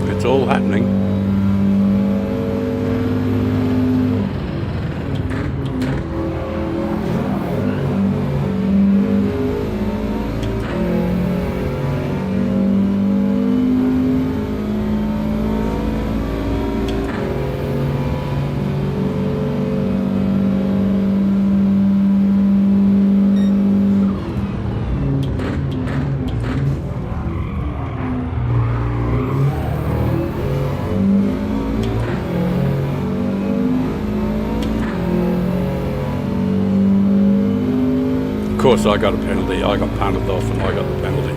It's all happening. Of course, I got a penalty. I got punted off and I got the penalty.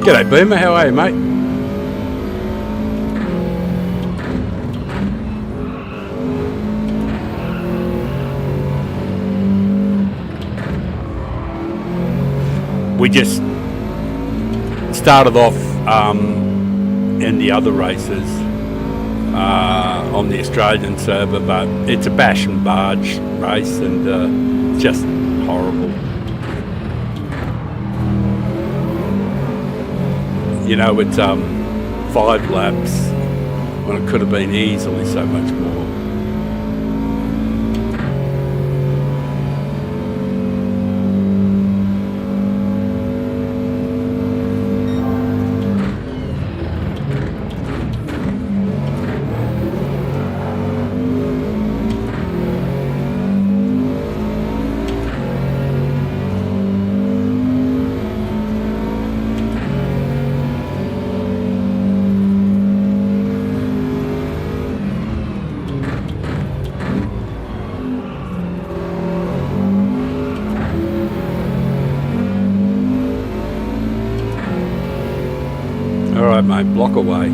G'day Boomer, how are you mate? We just started off in the other races on the Australian server, but it's a bash and barge race and just horrible. You know, it's 5 laps when it could have been easily so much more. All right, mate, block away.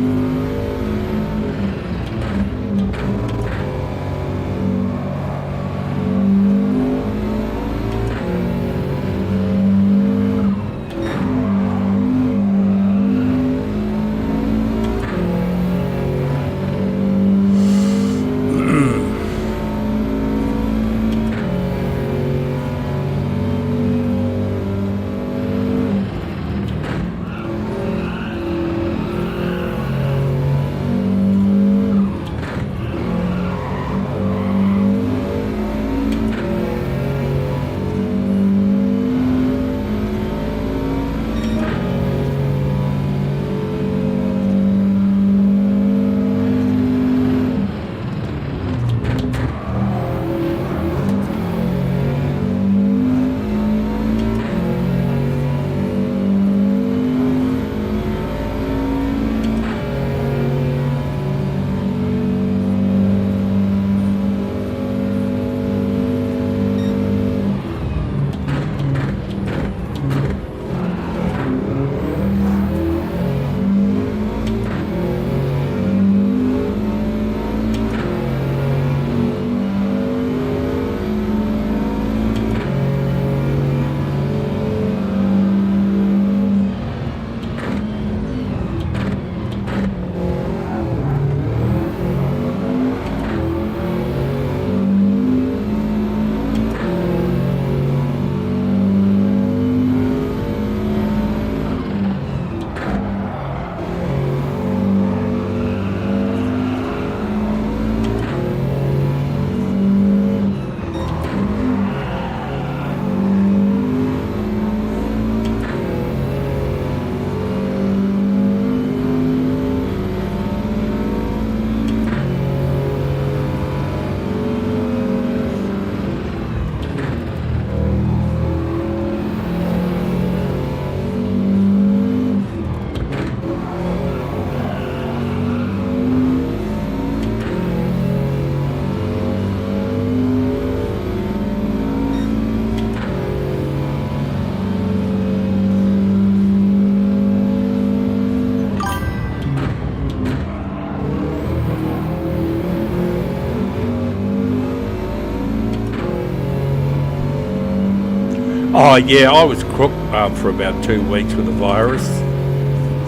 Oh yeah, I was crook for about 2 weeks with a virus,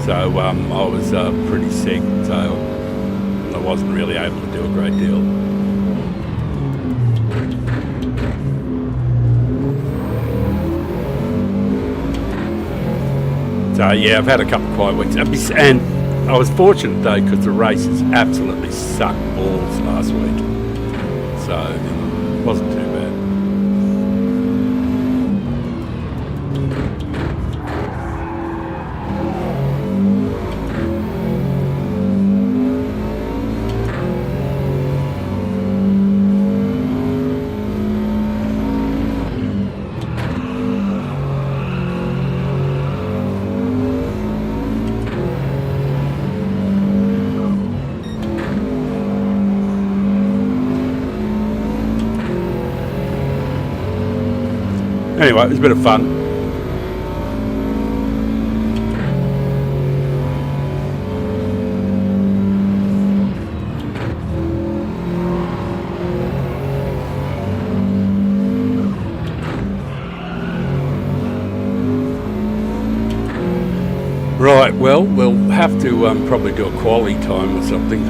so I was pretty sick, so I wasn't really able to do a great deal. So yeah, I've had a couple of quiet weeks, and I was fortunate though because the races absolutely sucked balls last week, so it wasn't too bad. Anyway, it was a bit of fun. Right, well, we'll have to probably do a quali time or something.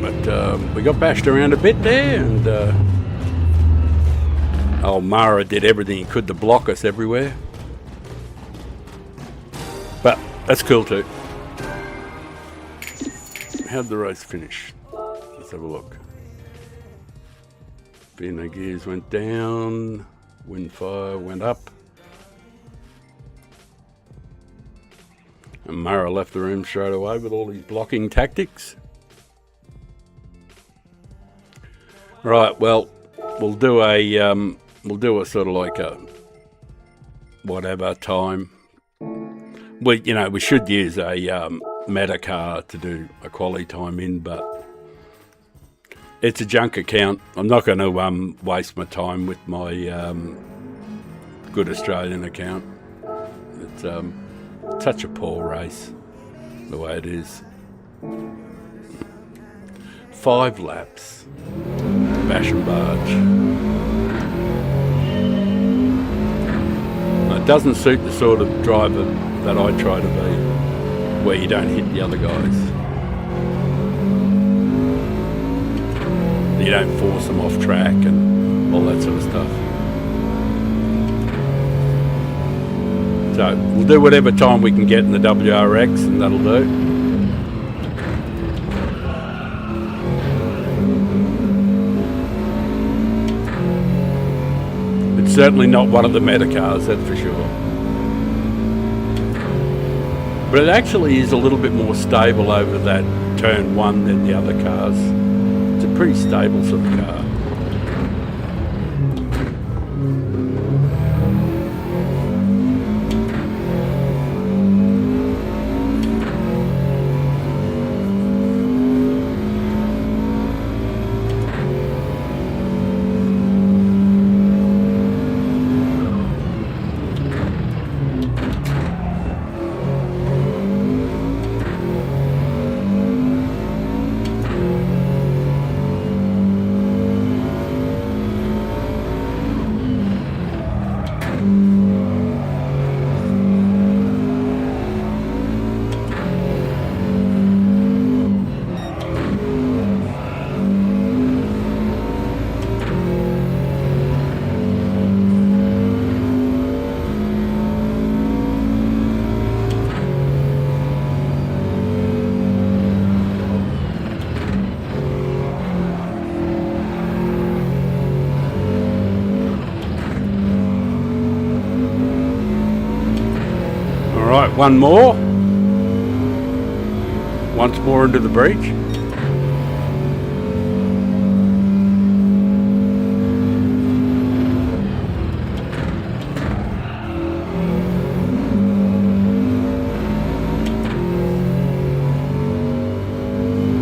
But we got bashed around a bit there, and old Mara did everything he could to block us everywhere. But that's cool too. How'd the race finish? Let's have a look. Vienna gears went down, Windfire went up. And Mara left the room straight away with all his blocking tactics. Right, well, we'll do a sort of like a whatever time. We should use a meta car to do a quality time in, but it's a junk account. I'm not going to waste my time with my good Australian account. It's Such a poor race, the way it is. 5 laps. Bash and barge. Now, it doesn't suit the sort of driver that I try to be, where you don't hit the other guys. You don't force them off track and all that sort of stuff. So we'll do whatever time we can get in the WRX, and that'll do. It's certainly not one of the meta cars, that's for sure. But it actually is a little bit more stable over that turn 1 than the other cars. It's a pretty stable sort of car. Alright, one more. Once more into the breach.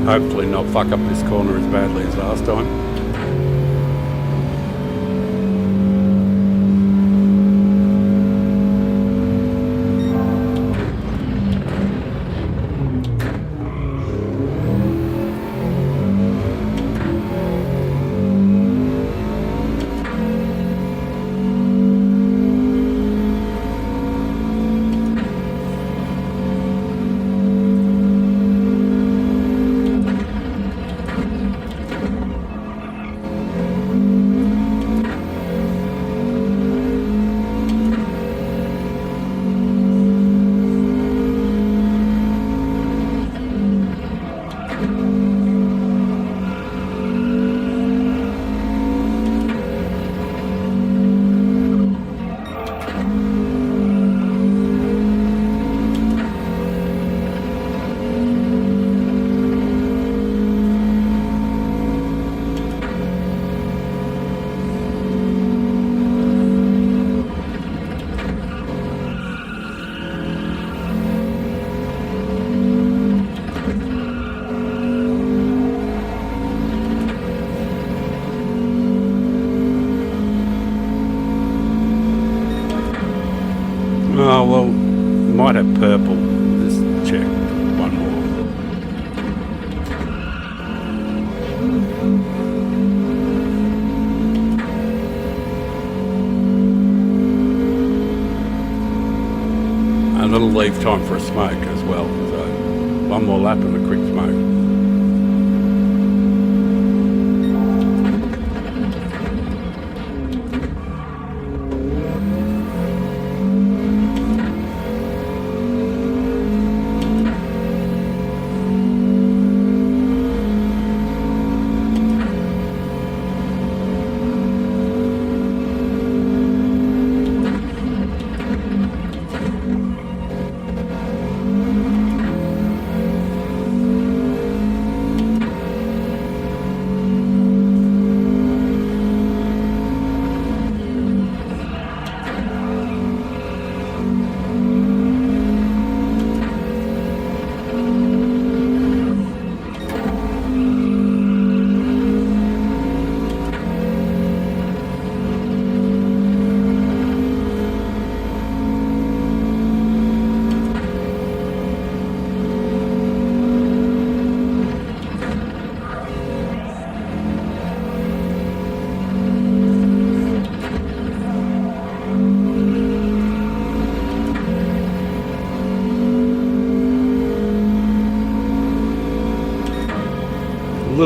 Hopefully not fuck up this corner as badly as last time. Oh, well, might have purple. Just check one more. And it'll leave time for a smoke as well. So one more lap and a quick smoke.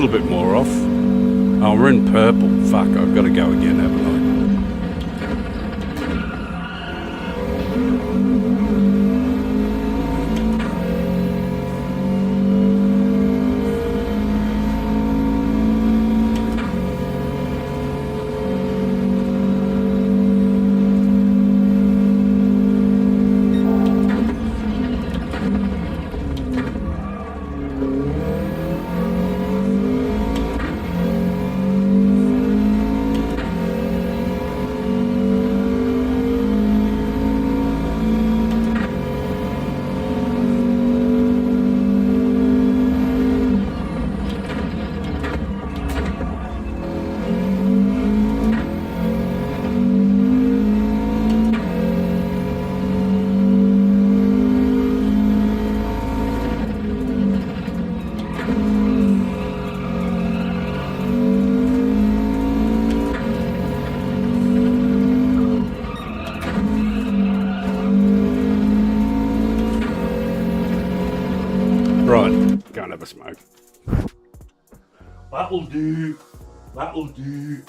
little bit more off. Oh, we're in purple. Fuck, I've got to go again, haven't I? Right, go and have a smoke. That'll do. That'll do.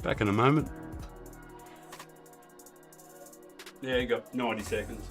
Back in a moment. Yeah, you got 90 seconds.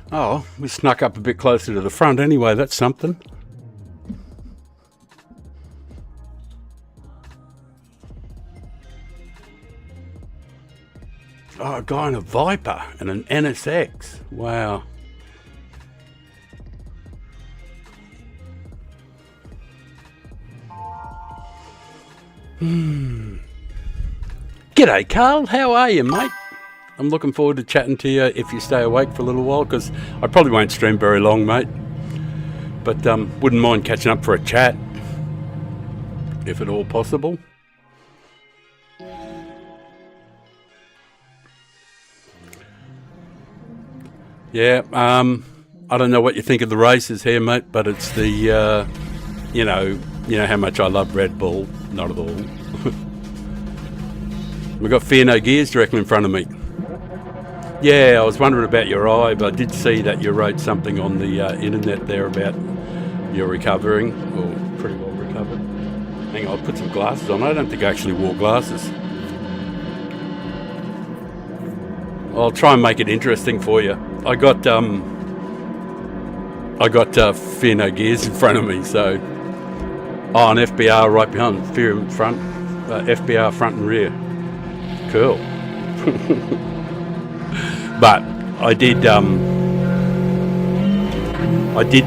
Oh, we snuck up a bit closer to the front anyway, that's something. Oh, a guy in a Viper and an NSX. Wow. G'day, Carl. How are you, mate? I'm looking forward to chatting to you if you stay awake for a little while, because I probably won't stream very long, mate. But wouldn't mind catching up for a chat, if at all possible. Yeah, I don't know what you think of the races here, mate, but it's the, you know how much I love Red Bull. Not at all. We've got Fear No Gears directly in front of me. Yeah, I was wondering about your eye, but I did see that you wrote something on the internet there about you're recovering, or pretty well recovered. Hang on, I'll put some glasses on. I don't think I actually wore glasses. I'll try and make it interesting for you. I got Fino gears in front of me, so an FBR right behind, fear in front, FBR front and rear. Cool. But I did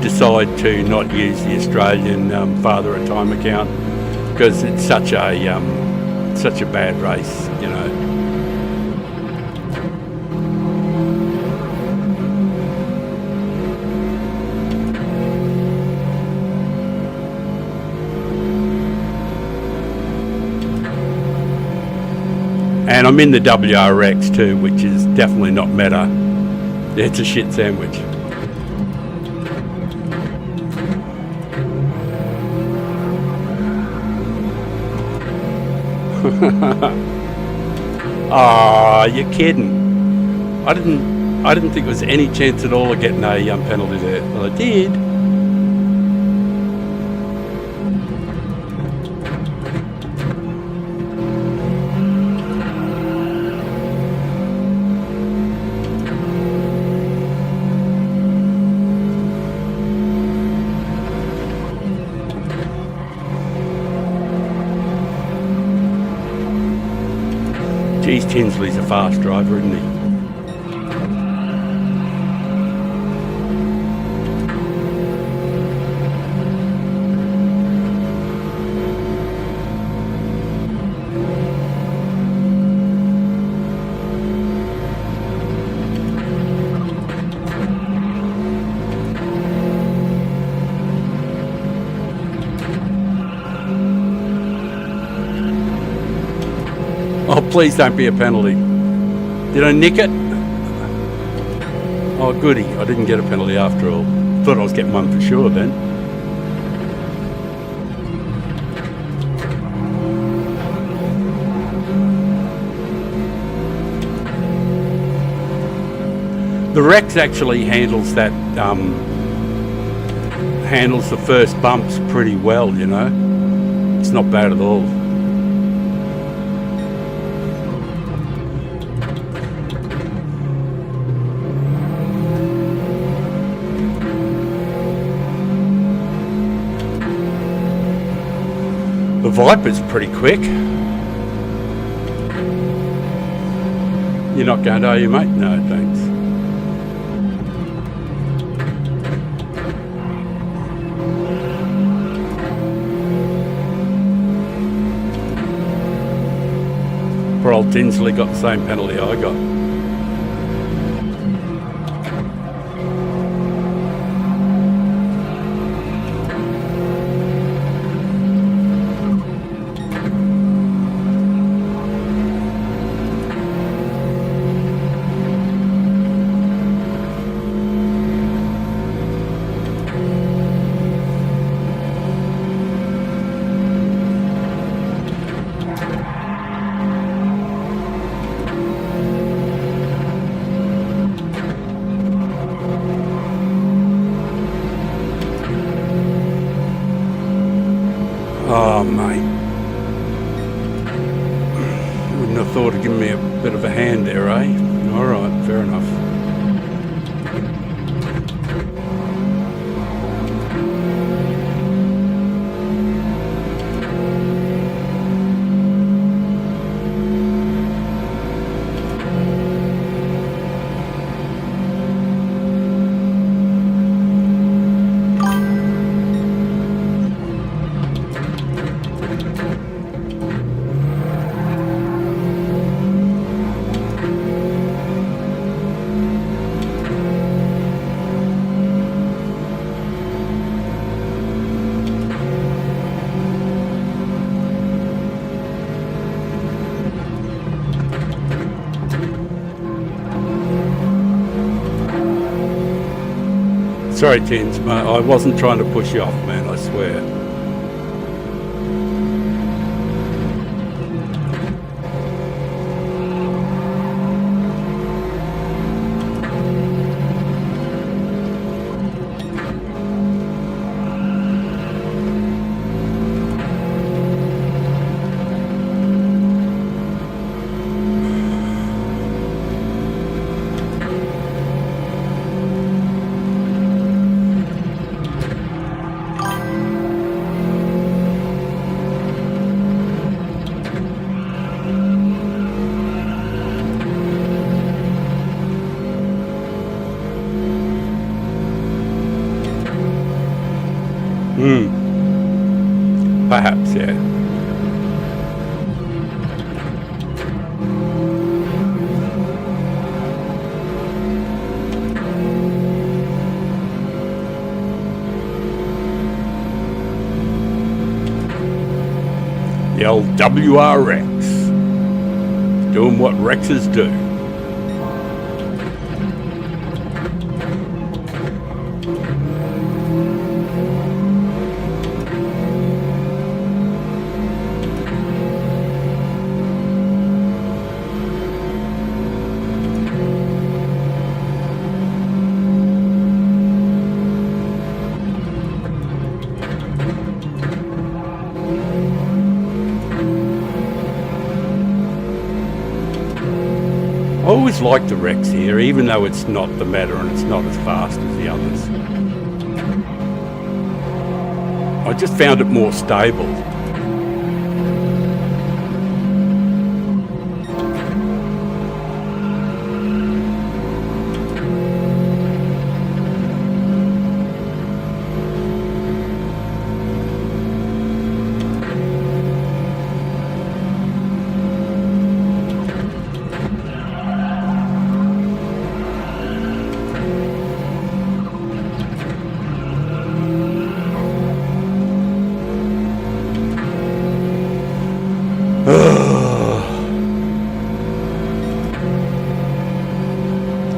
decide to not use the Australian Father of Time account because it's such a bad race, you know. And I'm in the WRX too, which is definitely not meta. It's a shit sandwich. Ah, you're kidding. I didn't think there was any chance at all of getting a penalty there. Well, I did. Geez, Tinsley's a fast driver, isn't he? Oh, please don't be a penalty. Did I nick it? Oh, goody. I didn't get a penalty after all. Thought I was getting one for sure then. The Rex actually handles that, handles the first bumps pretty well, you know. It's not bad at all. The Viper's pretty quick. You're not going to, are you, mate? No, thanks. Poor old Tinsley got the same penalty I got. Oh, mate. Wouldn't have thought of giving me a bit of a hand there, eh? All right, fair enough. Sorry, Tins, mate. I wasn't trying to push you off, man, I swear. The old WRX. Doing what Rexes do. I always like the Rex here, even though it's not the Matter and it's not as fast as the others. I just found it more stable.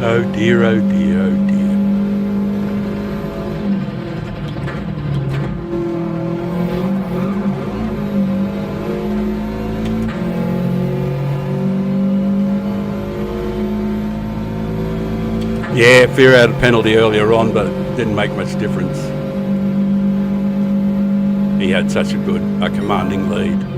Oh dear, oh dear, oh dear. Yeah, Fear had a penalty earlier on, but it didn't make much difference. He had such a commanding lead.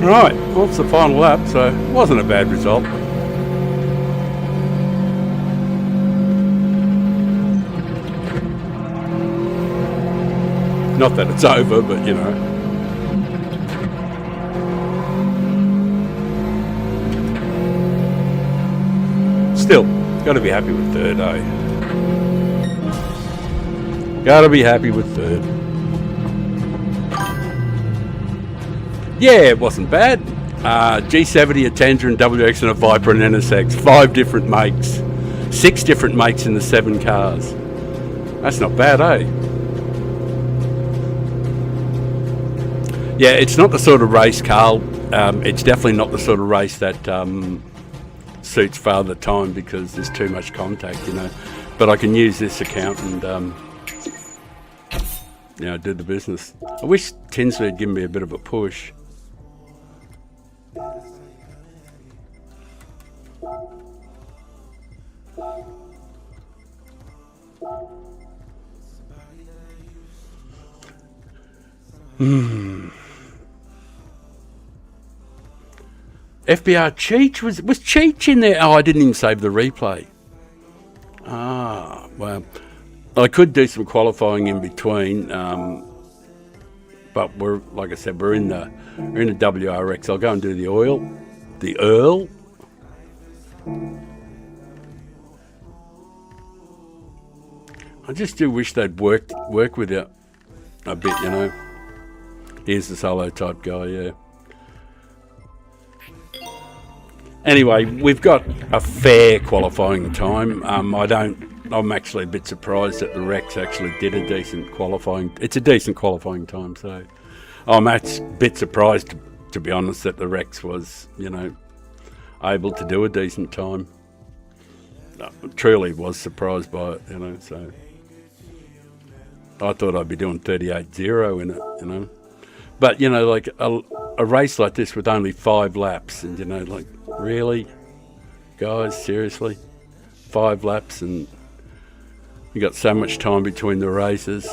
Right, well, it's the final lap, so it wasn't a bad result. Not that it's over, but you know. Still, got to be happy with third, eh? Got to be happy with third. Yeah, it wasn't bad. G70, a Tangerine, WX and a Viper and NSX. 5 different makes. 6 different makes in the 7 cars. That's not bad, eh? Yeah, it's not the sort of race, Carl. It's definitely not the sort of race that suits Father Time because there's too much contact, you know. But I can use this account and, you know, do the business. I wish Tinsley had given me a bit of a push. FBR Cheech was Cheech in there? Oh, I didn't even save the replay. Ah, well, I could do some qualifying in between, but we're like I said, we're in the WRX. I'll go and do the Earl. I just do wish they'd work with it a bit, you know. Here's the solo type guy, yeah. Anyway, we've got a fair qualifying time. I'm actually a bit surprised that the Rex actually did a decent qualifying. It's a decent qualifying time, so I'm a bit surprised, to be honest, that the Rex was, you know, able to do a decent time. Truly was surprised by it, you know, so I thought I'd be doing 38.0 in it, you know. But, you know, like a race like this with only 5 laps and, you know, like, really? Guys, seriously? 5 laps and you got so much time between the races.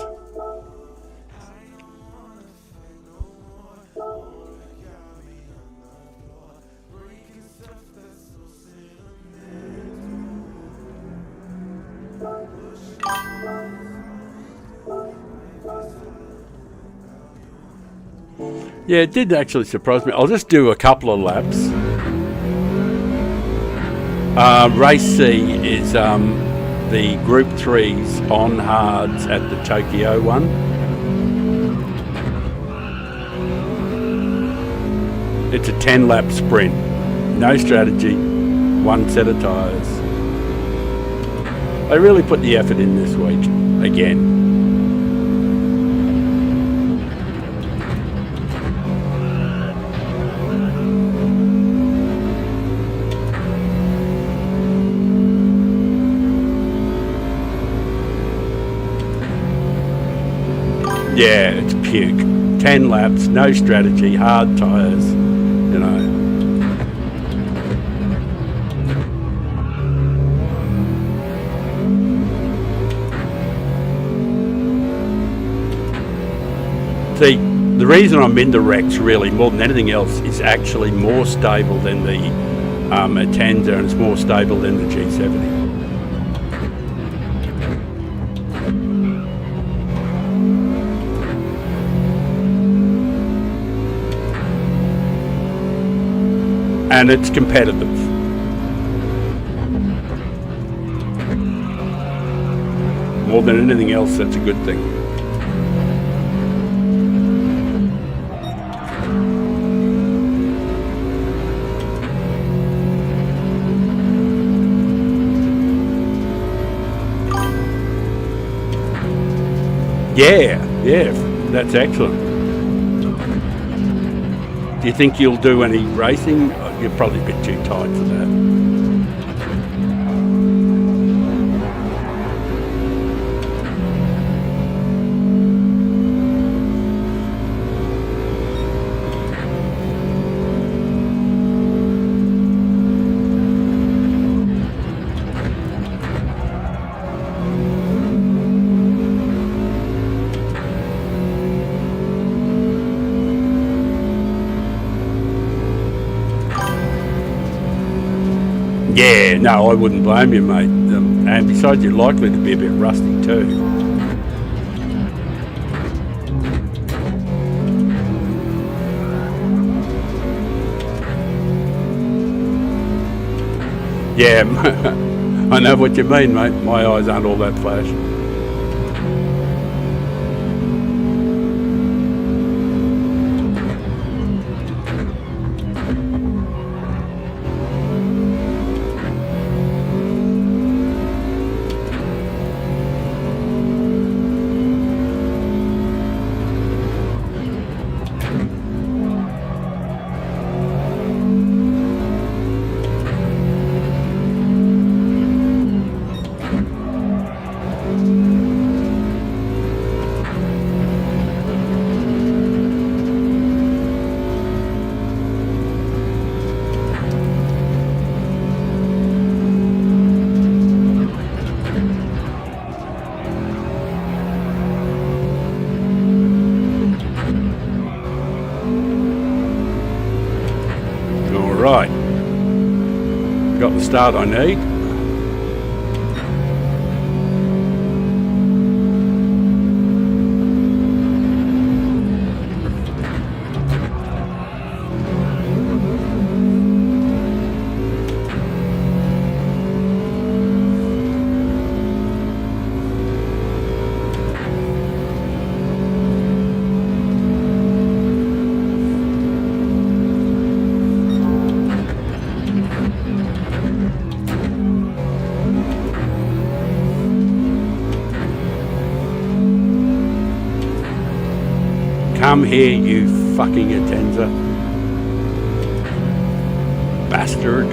Yeah, it did actually surprise me. I'll just do a couple of laps. Race C is the Group 3s on hards at the Tokyo one. It's a 10-lap sprint. No strategy, one set of tyres. They really put the effort in this week, again. Yeah, it's puke. 10 laps, no strategy, hard tyres, you know. See, the reason I'm in the Rex really more than anything else is actually more stable than the Atenza, and it's more stable than the G70. And it's competitive. More than anything else, that's a good thing. Yeah, that's excellent. Do you think you'll do any racing? You're probably a bit too tight for that. Yeah, no, I wouldn't blame you, mate. And besides, you're likely to be a bit rusty too. Yeah, I know what you mean, mate. My eyes aren't all that flash. Right, got the start I need. Come here, you fucking Atenza. Bastard.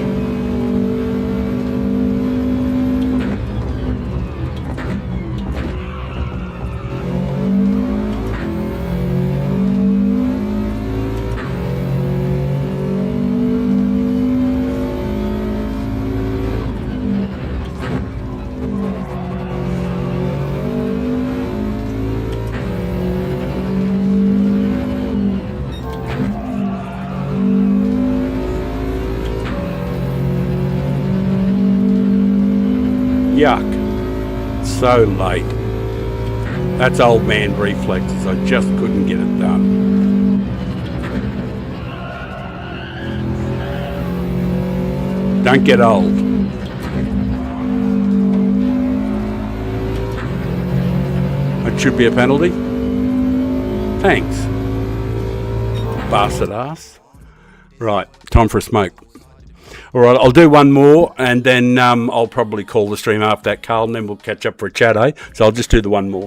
Yuck. So late. That's old man reflexes. I just couldn't get it done. Don't get old. That should be a penalty. Thanks. Bastard ass. Right, time for a smoke. All right, I'll do one more, and then I'll probably call the stream after that, Carl, and then we'll catch up for a chat, eh? So I'll just do the one more.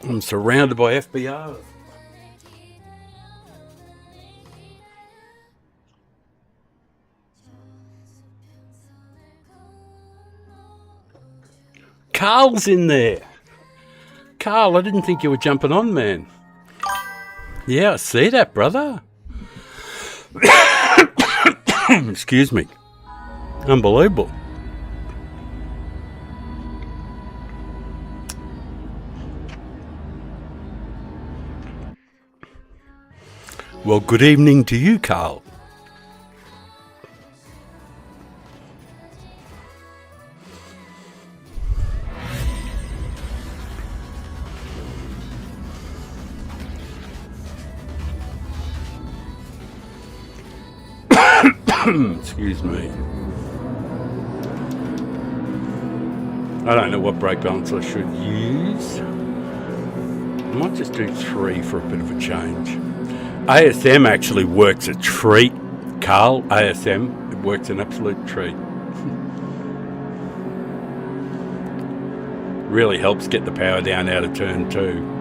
I'm surrounded by FBR. Carl's in there. Carl, I didn't think you were jumping on, man. Yeah, I see that, brother. Excuse me. Unbelievable. Well, good evening to you, Carl. Excuse me. I don't know what brake balance I should use. I might just do 3 for a bit of a change. ASM actually works a treat, Carl. ASM, it works an absolute treat. Really helps get the power down out of turn 2.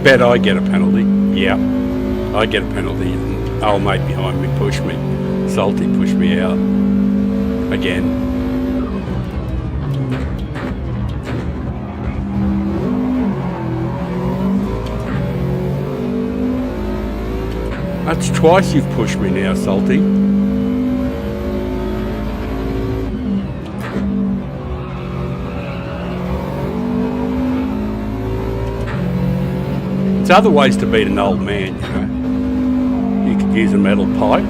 Bet I get a penalty. Yeah, I get a penalty. And old mate behind me pushed me. Salty pushed me out again. That's twice you've pushed me now, Salty. There's other ways to beat an old man, you know. You could use a metal pipe.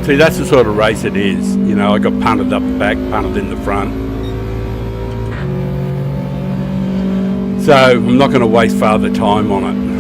See, that's the sort of race it is. You know, I got punted up the back, punted in the front. So I'm not going to waste further time on it.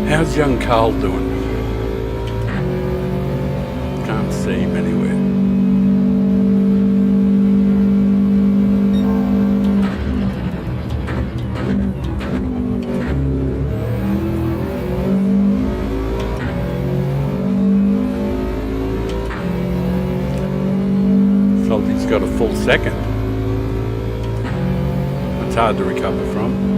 How's young Carl doing? Can't see him anywhere. Salty's got a full second. That's hard to recover from.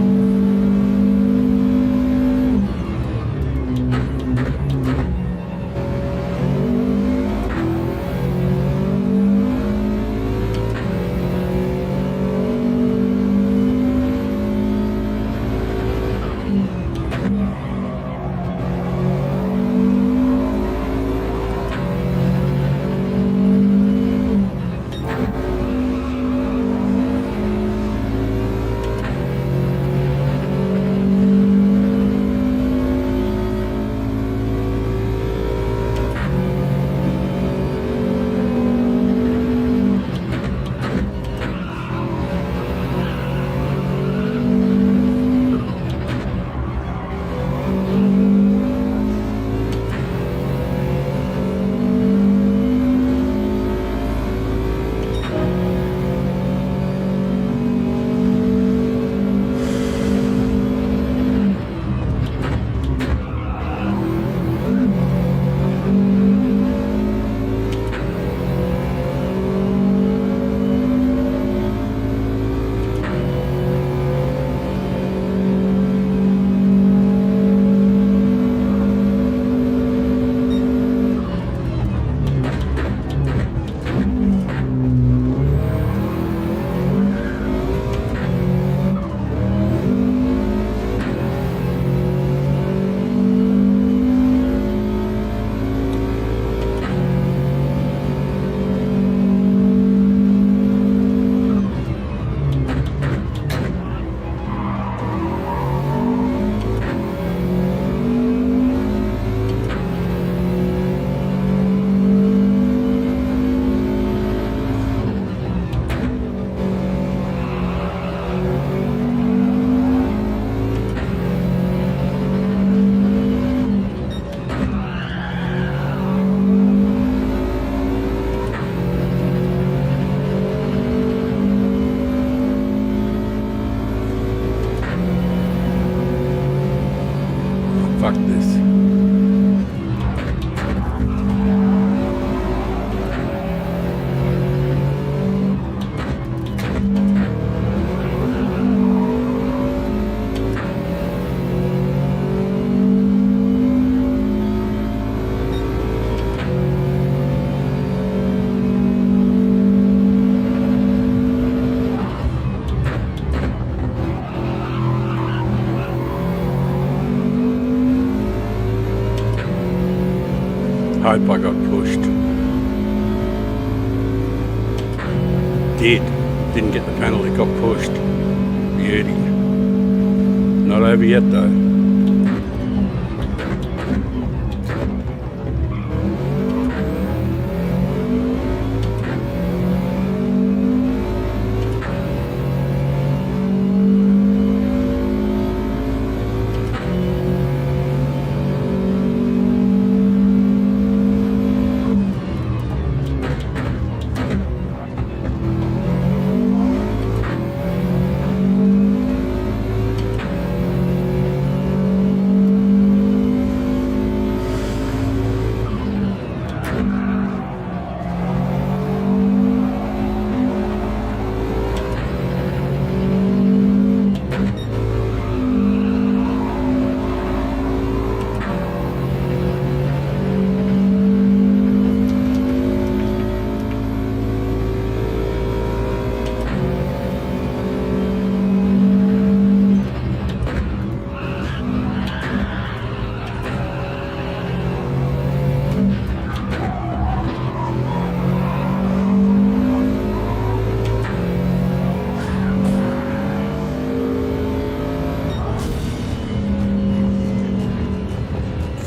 Hope I got pushed. Didn't get the penalty, got pushed. Beauty. Not over yet though.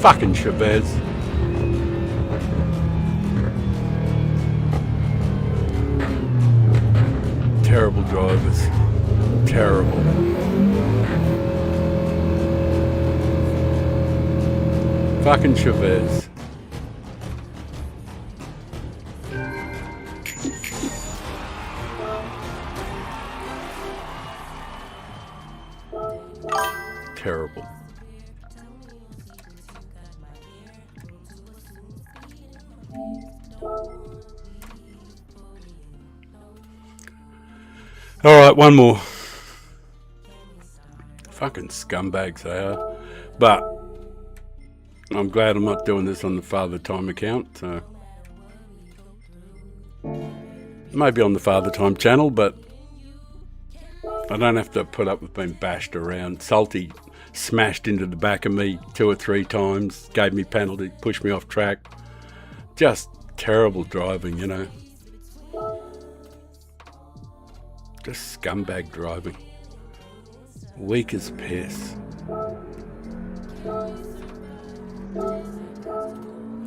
Fucking Chavez. Terrible drivers. Terrible. Fucking Chavez. Terrible. All right, one more. Fucking scumbags they are. But I'm glad I'm not doing this on the Father Time account. So maybe on the Father Time channel, but I don't have to put up with being bashed around. Salty smashed into the back of me 2 or 3 times, gave me penalty, pushed me off track. Just terrible driving, you know. Just scumbag driving. Weak as piss.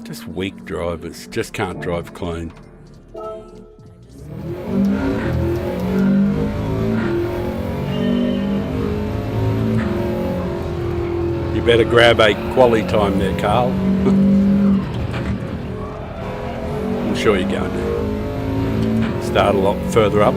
Just weak drivers. Just can't drive clean. You better grab a quality time there, Carl. I'm sure you're going to start a lot further up.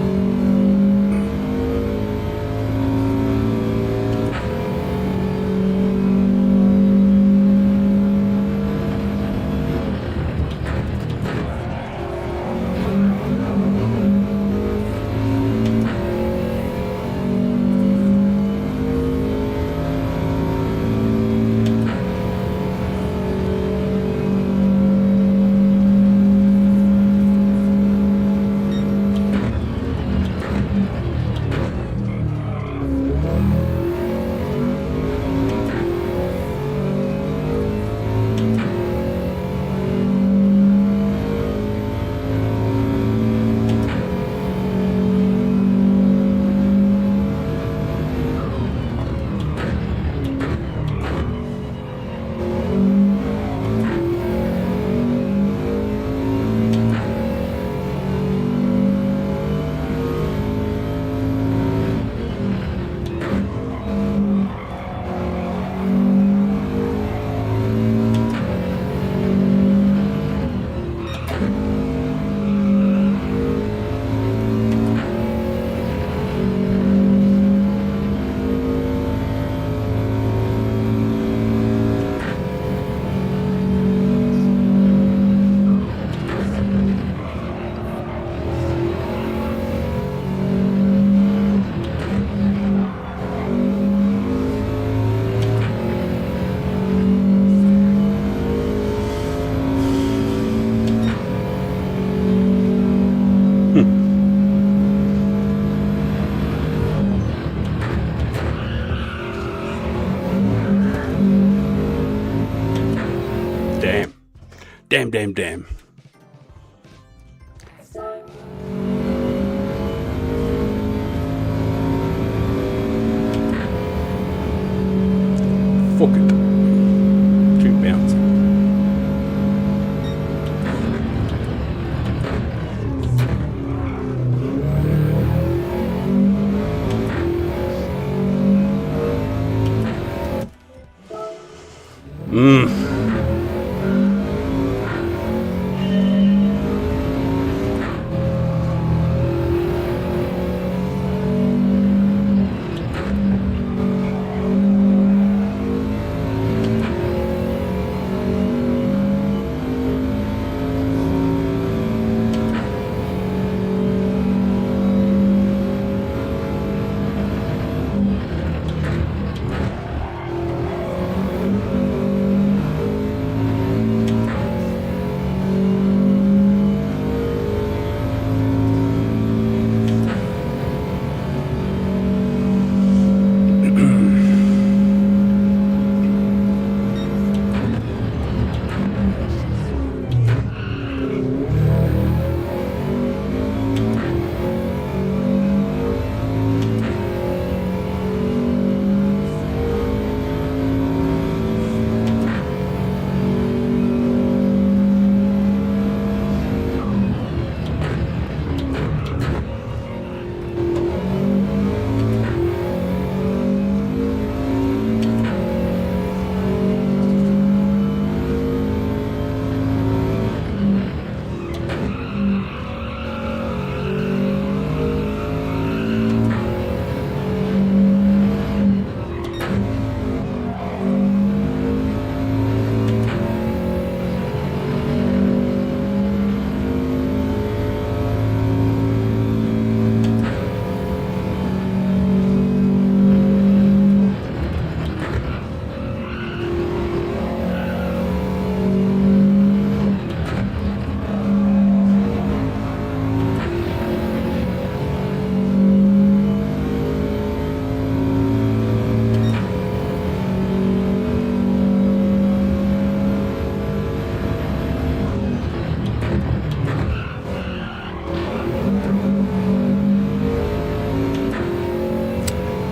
Damn, damn, damn. Fuck it. Too bouncy.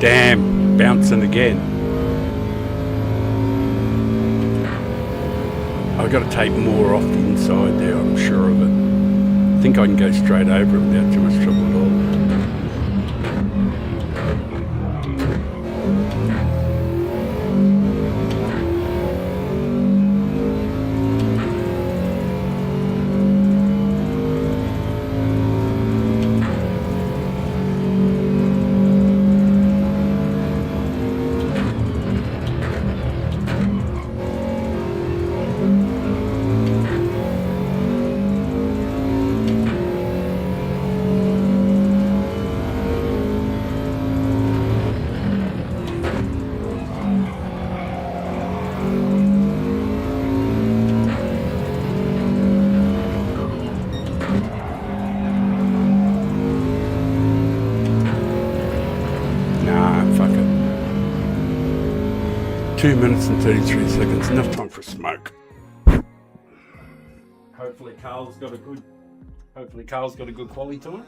Damn, bouncing again. I've got to take more off the inside there, I'm sure of it. I think I can go straight over it without too much trouble at all. Nah, fuck it. 2 minutes and 33 seconds, enough time for a smoke. Hopefully Carl's got a good quality time.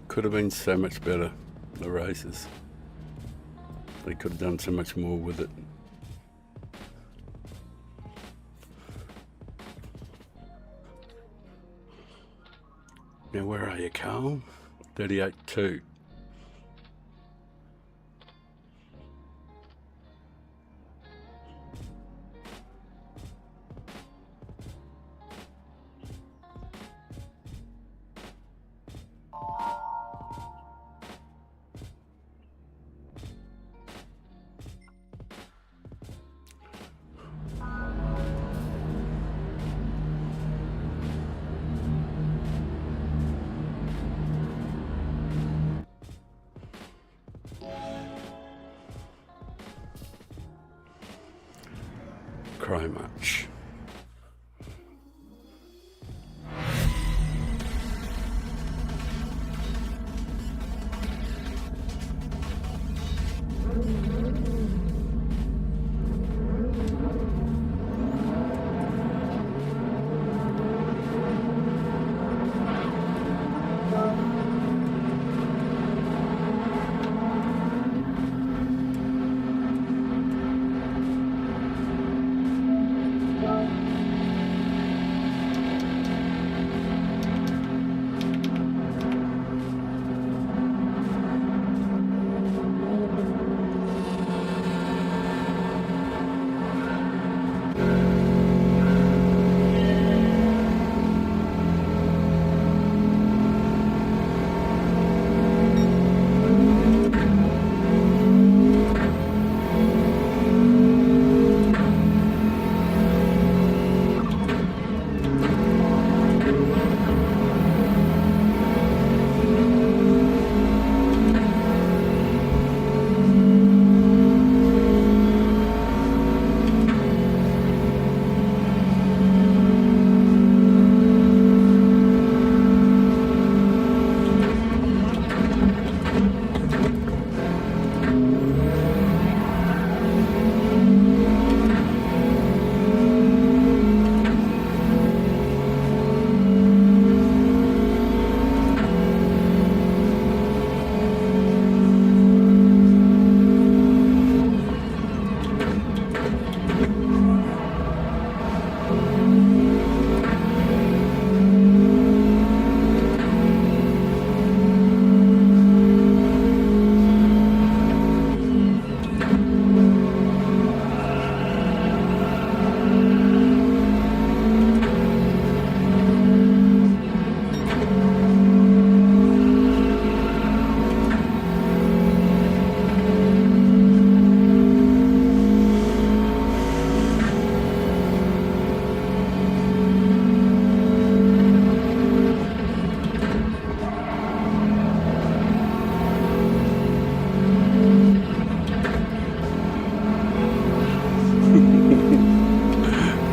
Could have been so much better, the races. They could have done so much more with it. Now, where are you, Carl? 38.2. Cry much.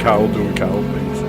Carl doing Carl things.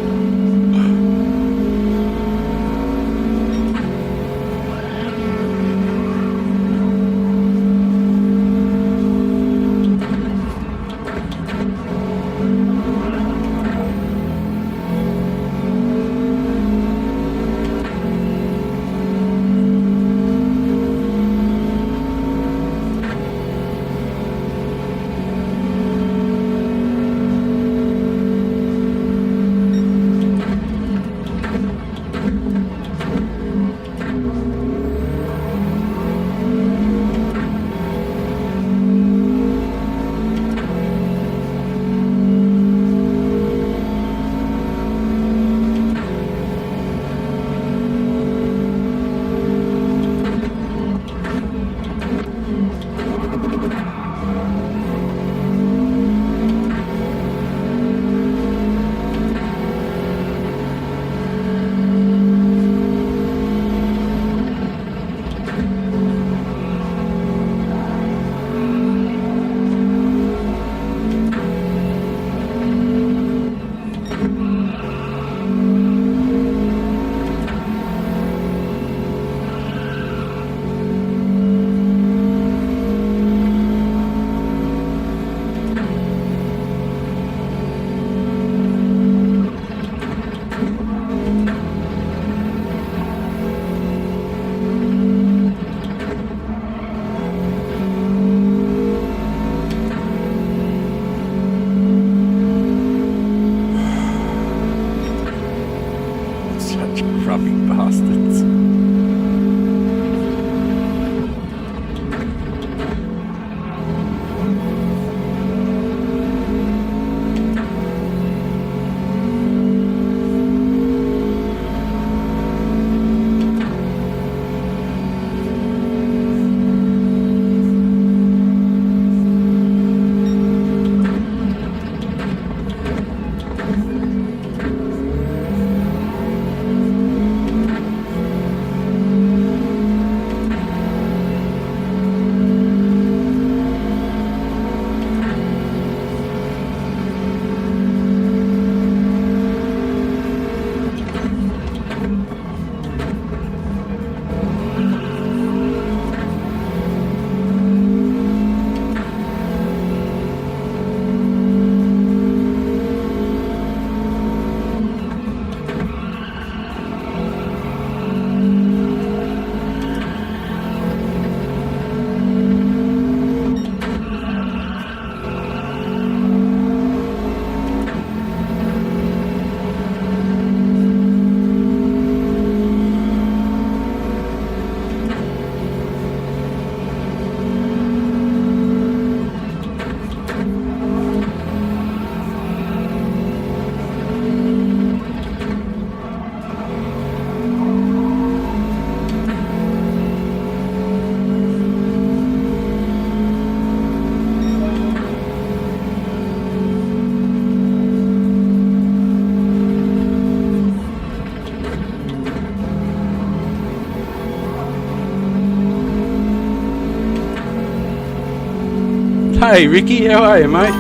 Hey Ricky, how are you, mate?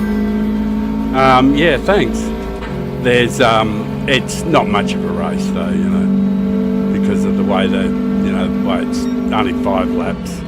Yeah, thanks. There's it's not much of a race though, you know, because of the way the way it's only 5 laps.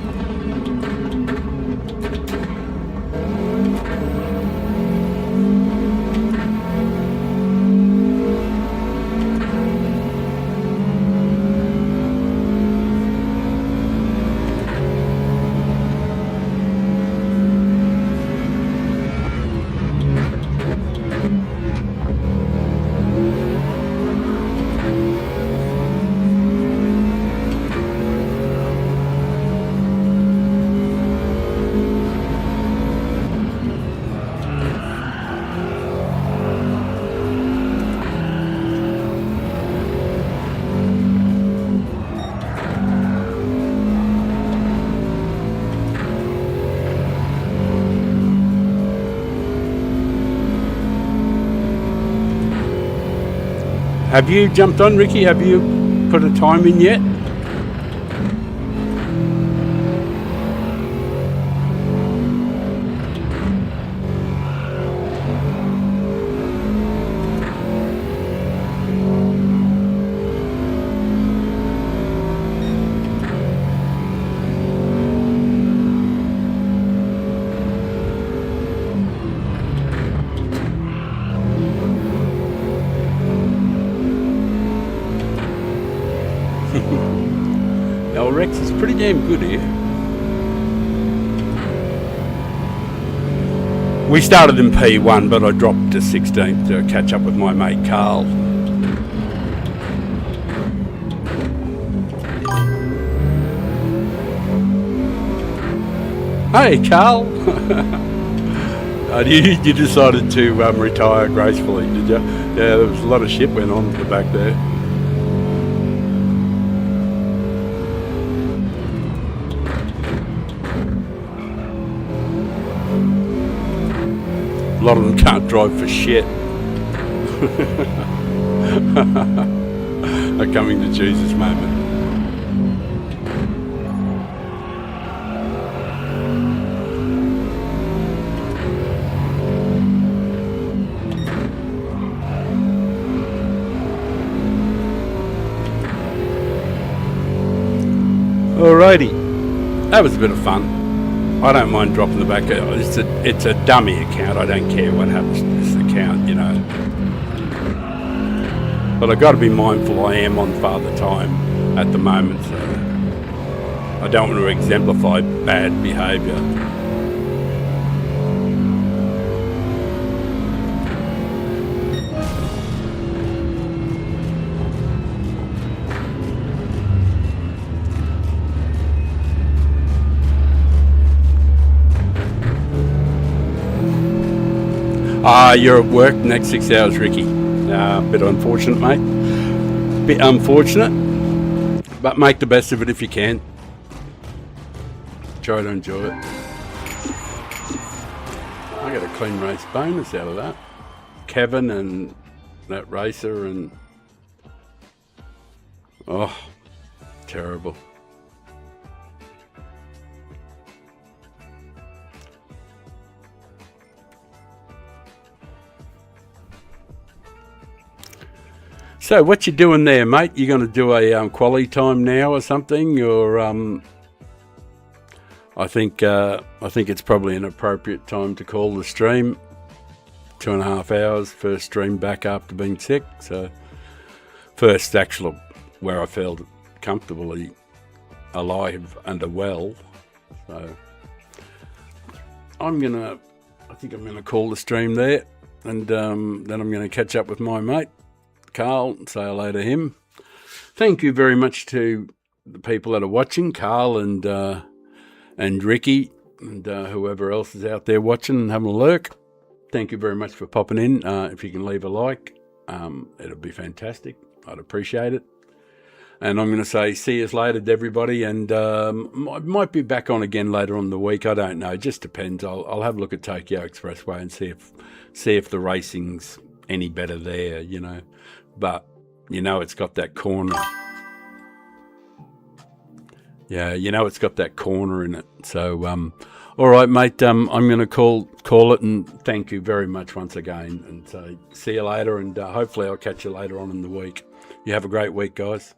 Have you jumped on, Ricky? Have you put a time in yet? Now Rex is pretty damn good here. We started in P1, but I dropped to 16th to catch up with my mate Carl. Hey Carl! You decided to retire gracefully, did you? Yeah, there was a lot of shit went on at the back there. A lot of them can't drive for shit. Are coming to Jesus moment. Alrighty, that was a bit of fun. I don't mind dropping the back. It's a dummy account. I don't care what happens to this account, you know. But I've got to be mindful I am on Father Time at the moment, so I don't want to exemplify bad behaviour. You're at work next 6 hours, Ricky. Bit unfortunate, mate. Bit unfortunate, but make the best of it if you can. Try to enjoy it. I got a clean race bonus out of that. Kevin and that racer and... Oh, terrible. So what you doing there, mate? You going to do a quali time now or something, or I think it's probably an appropriate time to call the stream. 2.5 hours, first stream back after being sick, so first actual where I felt comfortably alive and well. So I think I'm gonna call the stream there, and then I'm gonna catch up with my mate Carl, say hello to him. Thank you very much to the people that are watching, Carl and Ricky and whoever else is out there watching and having a lurk. Thank you very much for popping in. If you can leave a like, it'll be fantastic. I'd appreciate it. And I'm going to say see you later to everybody, and I might be back on again later on in the week. I don't know. It just depends. I'll have a look at Tokyo Expressway and see if the racing's any better there, you know. But, you know, it's got that corner. Yeah, you know, it's got that corner in it. So All right, mate. I'm going to call it, and thank you very much once again. And see you later. And hopefully, I'll catch you later on in the week. You have a great week, guys.